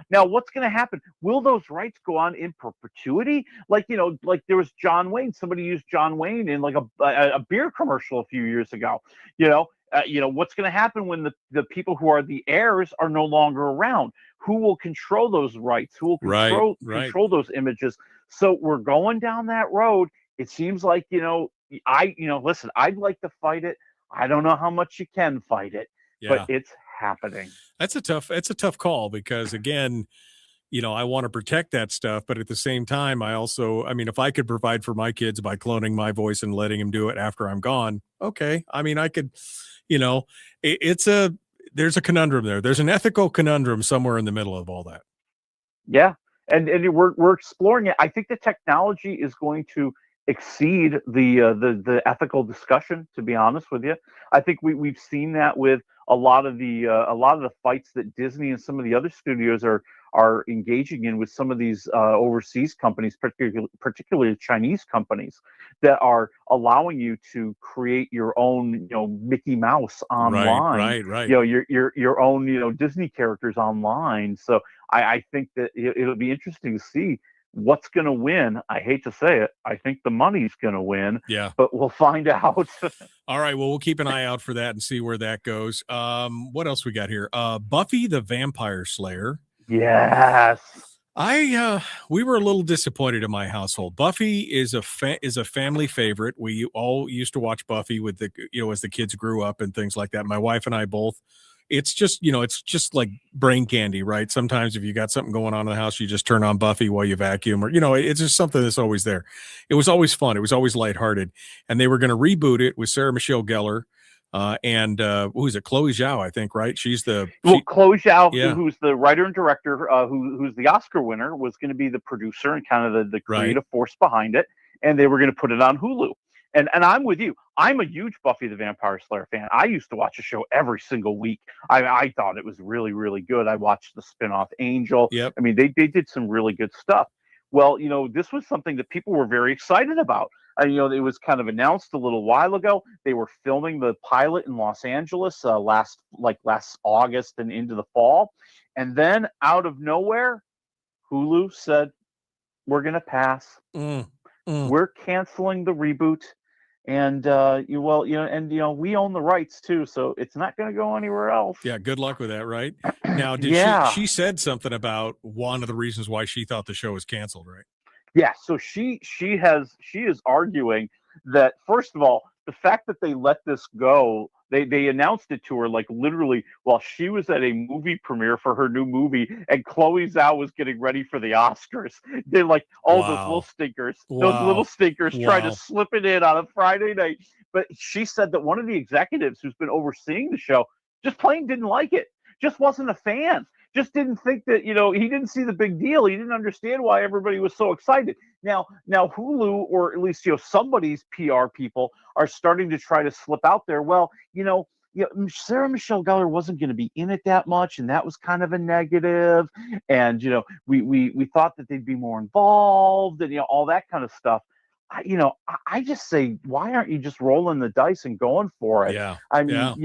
now what's going to happen? Will those rights go on in perpetuity? Like there was John Wayne. Somebody used John Wayne in like a beer commercial a few years ago. What's going to happen when the people who are the heirs are no longer around? Who will control those rights? Who will control those images? So we're going down that road. It seems like, listen, I'd like to fight it. I don't know how much you can fight it, but it's happening. It's a tough call because, again, I want to protect that stuff. But at the same time, if I could provide for my kids by cloning my voice and letting them do it after I'm gone, okay. I mean, I could, there's a conundrum there. There's an ethical conundrum somewhere in the middle of all that. Yeah. And we're exploring it. I think the technology is going to exceed the ethical discussion, to be honest with you. I think we've seen that with a lot of the fights that Disney and some of the other studios are engaging in with some of these overseas companies, particularly Chinese companies, that are allowing you to create your own, Mickey Mouse online, right. Your own, Disney characters online. So I think that it'll be interesting to see what's going to win. I hate to say it. I think the money's going to win. Yeah. But we'll find out. All right. Well, we'll keep an eye out for that and see where that goes. What else we got here? Buffy the Vampire Slayer. Yes. We were a little disappointed in my household. Buffy is a family favorite. We all used to watch Buffy with as the kids grew up and things like that. My wife and I both. It's just, it's just like brain candy, right? Sometimes if you got something going on in the house, you just turn on Buffy while you vacuum, or, it's just something that's always there. It was always fun. It was always lighthearted. And they were going to reboot it with Sarah Michelle Gellar. And who's it? Chloe Zhao, I think, right? She's the Chloe Zhao, yeah. who's the writer and director, who's the Oscar winner, was going to be the producer and kind of the creative force behind it, and they were going to put it on Hulu. And I'm with you. I'm a huge Buffy the Vampire Slayer fan. I used to watch the show every single week. I thought it was really, really good. I watched the spinoff Angel. Yep. I mean, they did some really good stuff. Well, this was something that people were very excited about. It was kind of announced a little while ago. They were filming the pilot in Los Angeles last August and into the fall. And then out of nowhere, Hulu said, we're going to pass. We're canceling the reboot. And we own the rights too, so it's not going to go anywhere else. Yeah, good luck with that, right? Now, she said something about one of the reasons why she thought the show was canceled, right? Yeah, so she is arguing that, first of all, the fact that they let this go, they announced it to her like literally while she was at a movie premiere for her new movie, and Chloe Zhao was getting ready for the Oscars. They're like, those little stinkers, trying to slip it in on a Friday night. But she said that one of the executives who's been overseeing the show just plain didn't like it, just wasn't a fan. Just didn't think that, he didn't see the big deal. He didn't understand why everybody was so excited. Now Hulu, or at least, somebody's PR people are starting to try to slip out there. Well, Sarah Michelle Gellar wasn't going to be in it that much, and that was kind of a negative. And, we thought that they'd be more involved and, all that kind of stuff. I just say, why aren't you just rolling the dice and going for it? Yeah. I mean,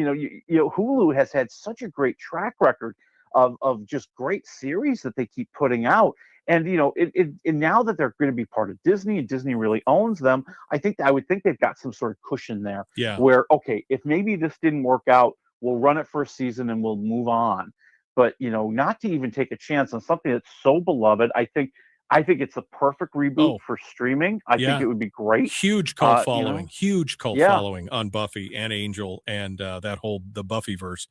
Hulu has had such a great track record of just great series that they keep putting out. And, and now that they're going to be part of Disney and Disney really owns them, I would think they've got some sort of cushion there. Yeah. Where, okay, if maybe this didn't work out, we'll run it for a season and we'll move on. But, not to even take a chance on something that's so beloved, I think it's a perfect reboot for streaming. I think it would be great. Huge cult following. Huge cult following on Buffy and Angel and the Buffyverse.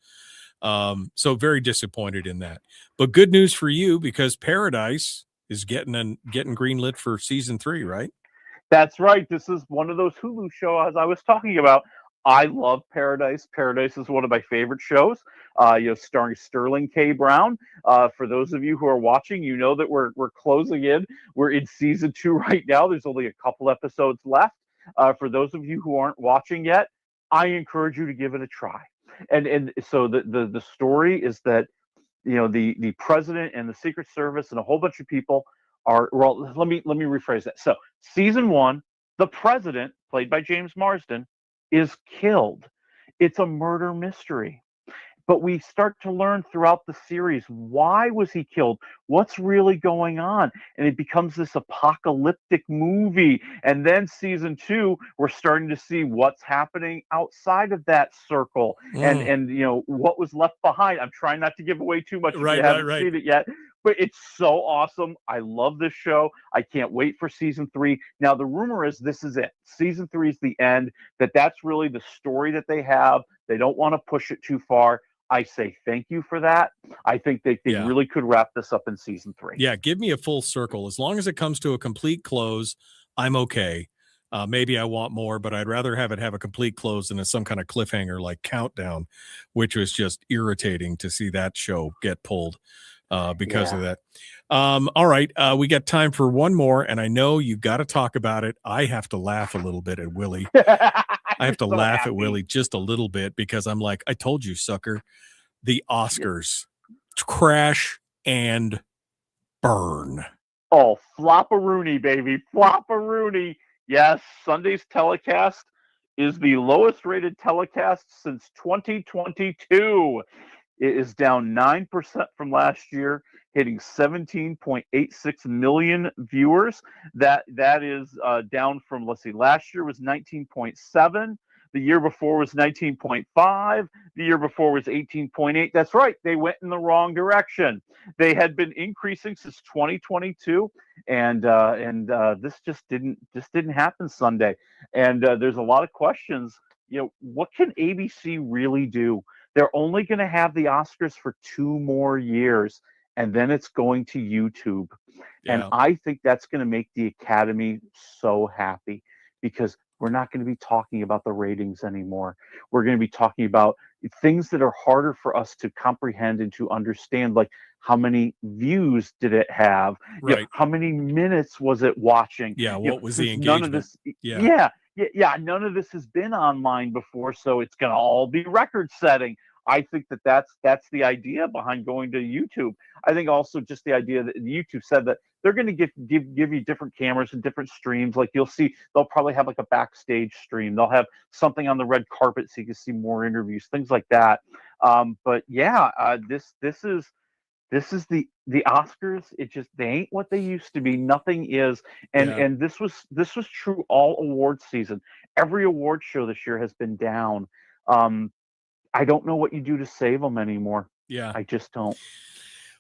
So very disappointed in that. But good news for you, because Paradise is getting greenlit for season 3, right? That's right. This is one of those Hulu shows I was talking about. I love Paradise. Paradise is one of my favorite shows. Starring Sterling K. Brown. For those of you who are watching, you know that we're closing in. We're in season 2 right now. There's only a couple episodes left. For those of you who aren't watching yet, I encourage you to give it a try. And so the story is that the president and the Secret Service and a whole bunch of people are, well, let me rephrase that. So season 1, the president, played by James Marsden, is killed. It's a murder mystery. But we start to learn throughout the series, why was he killed? What's really going on? And it becomes this apocalyptic movie. And then season 2, we're starting to see what's happening outside of that circle and what was left behind. I'm trying not to give away too much if you haven't seen it yet. But it's so awesome. I love this show. I can't wait for season 3. Now, the rumor is this is it. Season 3 is the end, that's really the story that they have. They don't want to push it too far. I say thank you for that. I think they really could wrap this up in season 3. Yeah, give me a full circle. As long as it comes to a complete close, I'm okay. Maybe I want more, but I'd rather have it have a complete close than some kind of cliffhanger like Countdown, which was just irritating to see that show get pulled because of that. All right, we got time for one more, and I know you got to talk about it. I have to laugh a little bit at Willie. I have to laugh at Willie just a little bit because I'm like, I told you, sucker. The Oscars crash and burn. Oh, flop-a-rooney, baby. Flop-a-rooney. Yes, Sunday's telecast is the lowest rated telecast since 2022. It is down 9% from last year, hitting 17.86 million viewers. That is down from, last year was 19.7. The year before was 19.5. The year before was 18.8. That's right. They went in the wrong direction. They had been increasing since 2022, and this just didn't happen Sunday. And there's a lot of questions. What can ABC really do? They're only going to have the Oscars for 2 more years, and then it's going to YouTube. Yeah. And I think that's going to make the Academy so happy because we're not going to be talking about the ratings anymore. We're going to be talking about things that are harder for us to comprehend and to understand, like how many views did it have? Right. You know, how many minutes was it watching? Yeah. You know, What was the since none of engagement? this, Yeah. none of this has been online before, so it's going to all be record setting. I think that's the idea behind going to YouTube. I think also just the idea that YouTube said that they're going to give you different cameras and different streams. Like you'll see, they'll probably have like a backstage stream. They'll have something on the red carpet so you can see more interviews, things like that. But yeah, this is the Oscars. It just, they ain't what they used to be. Nothing is, and this was true all award season. Every award show this year has been down. I don't know what you do to save them anymore. Yeah. I just don't.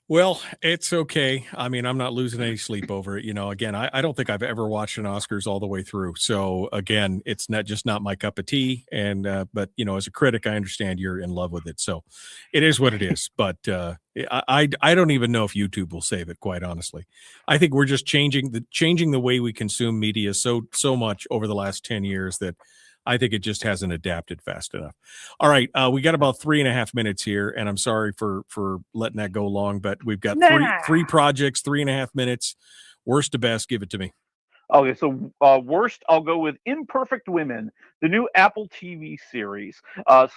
Well, it's okay. I mean, I'm not losing any sleep over it. You know, again, I don't think I've ever watched an Oscars all the way through. So again, it's not my cup of tea. And, but you know, as a critic, I understand you're in love with it. So it is what it is. But I don't even know if YouTube will save it, quite honestly. I think we're just changing the way we consume media so much over the last 10 years that I think it just hasn't adapted fast enough. All right. We got about 3.5 minutes here, and I'm sorry for letting that go long, but we've got three projects, 3.5 minutes. Worst to best, give it to me. Okay, so worst, I'll go with Imperfect Women, the new Apple TV series.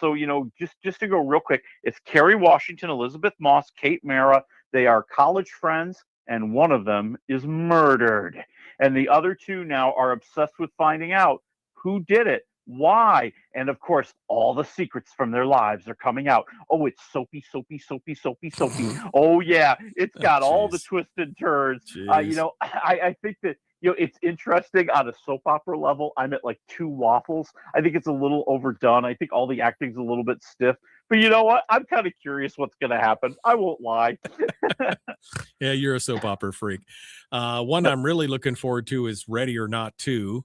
So, you know, just to go real quick, it's Kerry Washington, Elizabeth Moss, Kate Mara. They are college friends, and one of them is murdered. And the other two now are obsessed with finding out who did it. Why? And of course, all the secrets from their lives are coming out. Oh, it's soapy. Oh, yeah, it's got all the twists and turns. You know, I think that, you know, it's interesting on a soap opera level. I'm at like 2 waffles. I think it's a little overdone. I think all the acting's a little bit stiff. But you know what? I'm kind of curious what's going to happen. I won't lie. Yeah, you're a soap opera freak. One I'm really looking forward to is Ready or Not 2.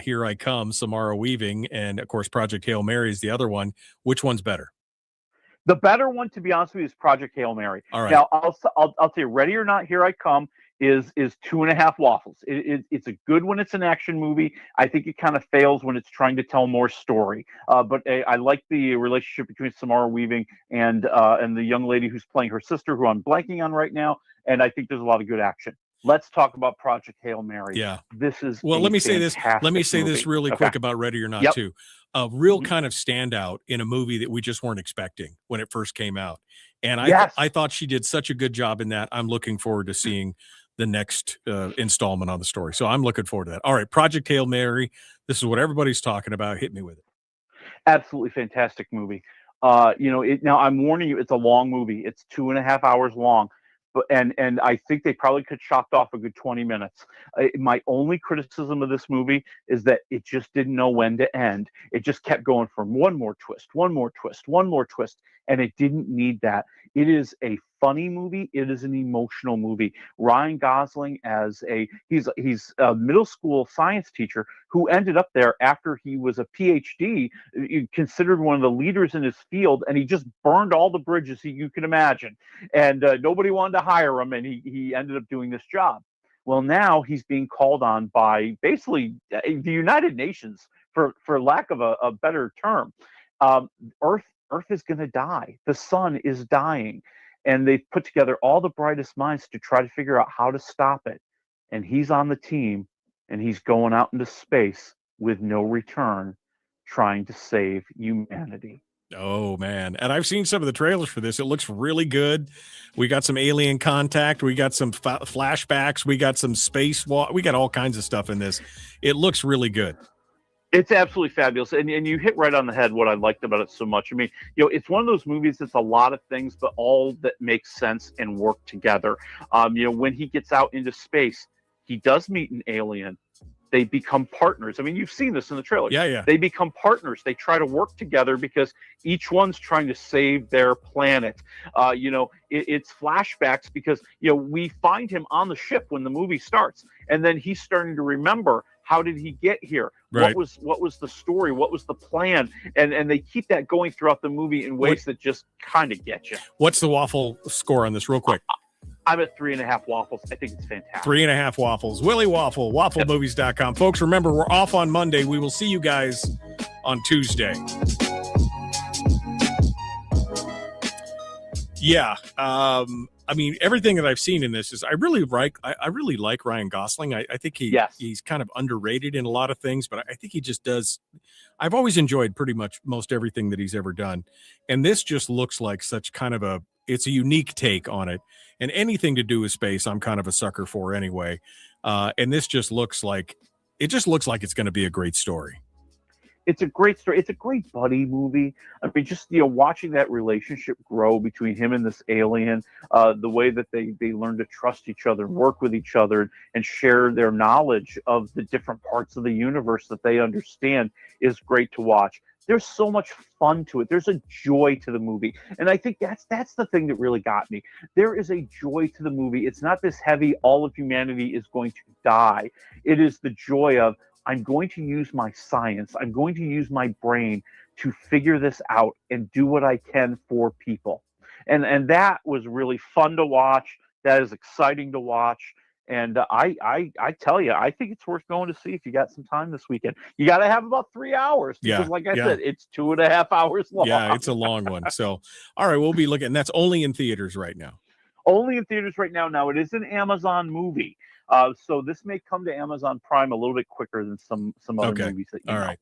Here I Come, Samara Weaving, and of course Project Hail Mary is the other one. Which one's better? The better one, to be honest with you, is Project Hail Mary. All right. Now I'll tell you, Ready or Not, Here I Come is 2.5 waffles. It's a good when it's an action movie. I think it kind of fails when it's trying to tell more story. But I like the relationship between Samara Weaving and the young lady who's playing her sister, who I'm blanking on right now. And I think there's a lot of good action. Let's talk about Project Hail Mary. Yeah. This is let me say this movie. really quick about Ready or Not too. A real kind of standout in a movie that we just weren't expecting when it first came out. And I thought she did such a good job in that. I'm looking forward to seeing the next installment on the story. So I'm looking forward to that. All right, Project Hail Mary. This is what everybody's talking about. Hit me with it. Absolutely fantastic movie. You know, now I'm warning you, it's a long movie. It's 2.5 hours long. And I think they probably could chopped off a good 20 minutes. My only criticism of this movie is that it just didn't know when to end. It just kept going from one more twist, and it didn't need that. It is a funny movie. It is an emotional movie. Ryan Gosling as he's a middle school science teacher who ended up there after he was a PhD, considered one of the leaders in his field, and he just burned all the bridges you can imagine. And nobody wanted to hire him, and he ended up doing this job. Well, now he's being called on by basically the United Nations, for lack of a better term. Earth is going to die. The sun is dying. And they've put together all the brightest minds to try to figure out how to stop it. And he's on the team, and he's going out into space with no return, trying to save humanity. Oh, man. And I've seen some of the trailers for this. It looks really good. We got some alien contact. We got some flashbacks. We got some space walk. We got all kinds of stuff in this. It looks really good. It's absolutely fabulous. And you hit right on the head what I liked about it so much. I mean, you know, it's one of those movies that's a lot of things, but all that makes sense and work together. You know, when he gets out into space, he does meet an alien. They become partners. I mean, you've seen this in the trailer. Yeah. They become partners. They try to work together because each one's trying to save their planet. You know, it's flashbacks because, you know, we find him on the ship when the movie starts, and then he's starting to remember, how did he get here? Right. What was the story? What was the plan? And they keep that going throughout the movie in ways that just kind of get you. What's the waffle score on this, real quick? I'm at 3.5 waffles. I think it's fantastic. 3.5 waffles. Willie Waffle, wafflemovies.com. Folks, remember, we're off on Monday. We will see you guys on Tuesday. Yeah. I mean, everything that I've seen in this is I really like Ryan Gosling. I think he's kind of underrated in a lot of things, but I think he just does. I've always enjoyed pretty much most everything that he's ever done. And this just looks like such kind of it's a unique take on it. And anything to do with space, I'm kind of a sucker for anyway. And this just looks like it's going to be a great story. It's a great story. It's a great buddy movie. I mean, just, watching that relationship grow between him and this alien, the way that they learn to trust each other, work with each other, and share their knowledge of the different parts of the universe that they understand is great to watch. There's so much fun to it. There's a joy to the movie. And I think that's the thing that really got me. There is a joy to the movie. It's not this heavy, all of humanity is going to die. It is the joy of, I'm going to use my science. I'm going to use my brain to figure this out and do what I can for people. And that was really fun to watch. That is exciting to watch. And I tell you, I think it's worth going to see if you got some time this weekend. You got to have about 3 hours. Because like I said, it's 2.5 hours long. Yeah, it's a long one. So, all right, we'll be looking. That's only in theaters right now. Only in theaters right now. Now, it is an Amazon movie. So this may come to Amazon Prime a little bit quicker than some other movies that you know. All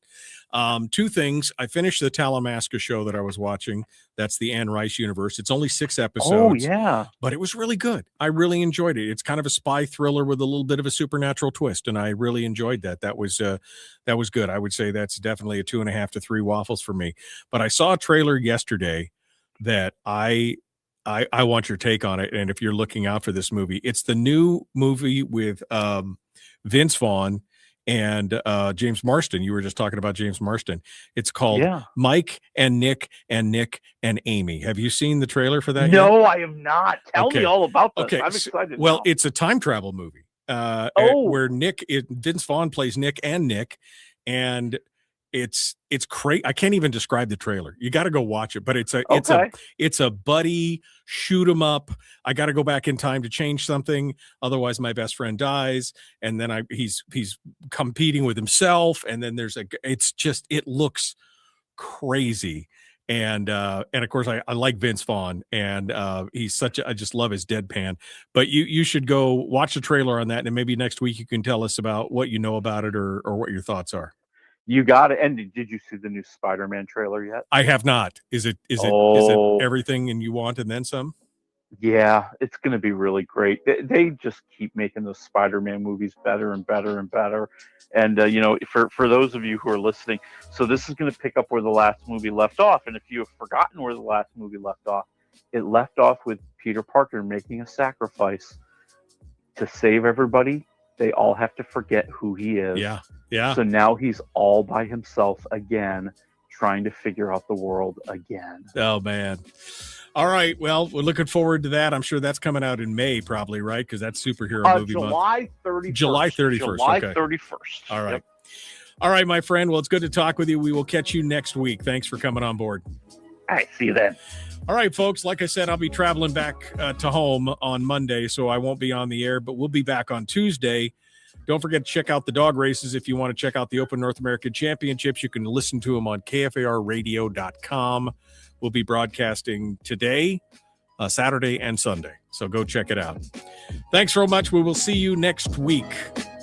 right. Two things. I finished the Talamasca show that I was watching. That's the Anne Rice universe. It's only 6 episodes. Oh, yeah. But it was really good. I really enjoyed it. It's kind of a spy thriller with a little bit of a supernatural twist, and I really enjoyed that. That was good. I would say that's definitely a 2.5 to 3 waffles for me. But I saw a trailer yesterday that I want your take on it. And if you're looking out for this movie, it's the new movie with Vince Vaughn and James Marsden. You were just talking about James Marsden. It's called Mike and Nick and Amy. Have you seen the trailer for that? No, yet? I have not. Tell me all about this. I'm excited. Well, it's a time travel movie where Vince Vaughn plays Nick, and it's crazy. I can't even describe the trailer. You got to go watch it, but it's a buddy shoot 'em up. I got to go back in time to change something. Otherwise my best friend dies. And then he's competing with himself. And then it looks crazy. And of course I like Vince Vaughn, and I just love his deadpan. But you should go watch the trailer on that. And maybe next week you can tell us about what you know about it or what your thoughts are. You got it. And did you see the new Spider-Man trailer yet? I have not. Is it everything and you want and then some? Yeah, it's going to be really great. They just keep making those Spider-Man movies better and better and better. And for those of you who are listening, so this is going to pick up where the last movie left off. And if you have forgotten where the last movie left off, it left off with Peter Parker making a sacrifice to save everybody. They all have to forget who he is. Yeah. So now he's all by himself again, trying to figure out the world again. Oh, man. All right. Well, we're looking forward to that. I'm sure that's coming out in May, probably, right? Because that's superhero movie July 31st. month. July 31st. July 31st. All right. Yep. All right, my friend. Well, it's good to talk with you. We will catch you next week. Thanks for coming on board. All right. See you then. All right, folks. Like I said, I'll be traveling back to home on Monday, so I won't be on the air, but we'll be back on Tuesday. Don't forget to check out the dog races. If you want to check out the Open North American Championships, you can listen to them on KFARradio.com. We'll be broadcasting today, Saturday, and Sunday. So go check it out. Thanks so much. We will see you next week.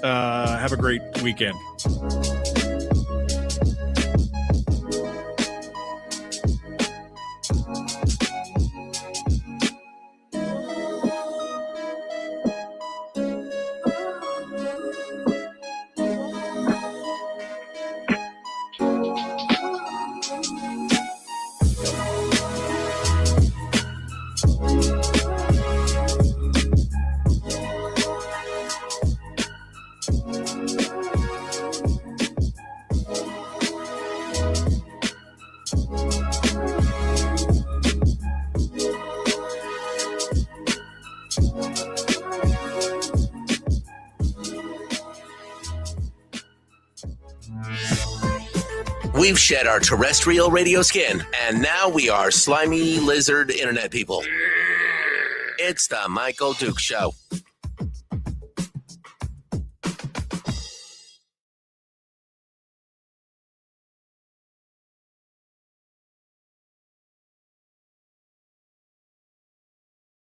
Have a great weekend. We've shed our terrestrial radio skin, and now we are slimy lizard internet people. It's the Michael Duke Show.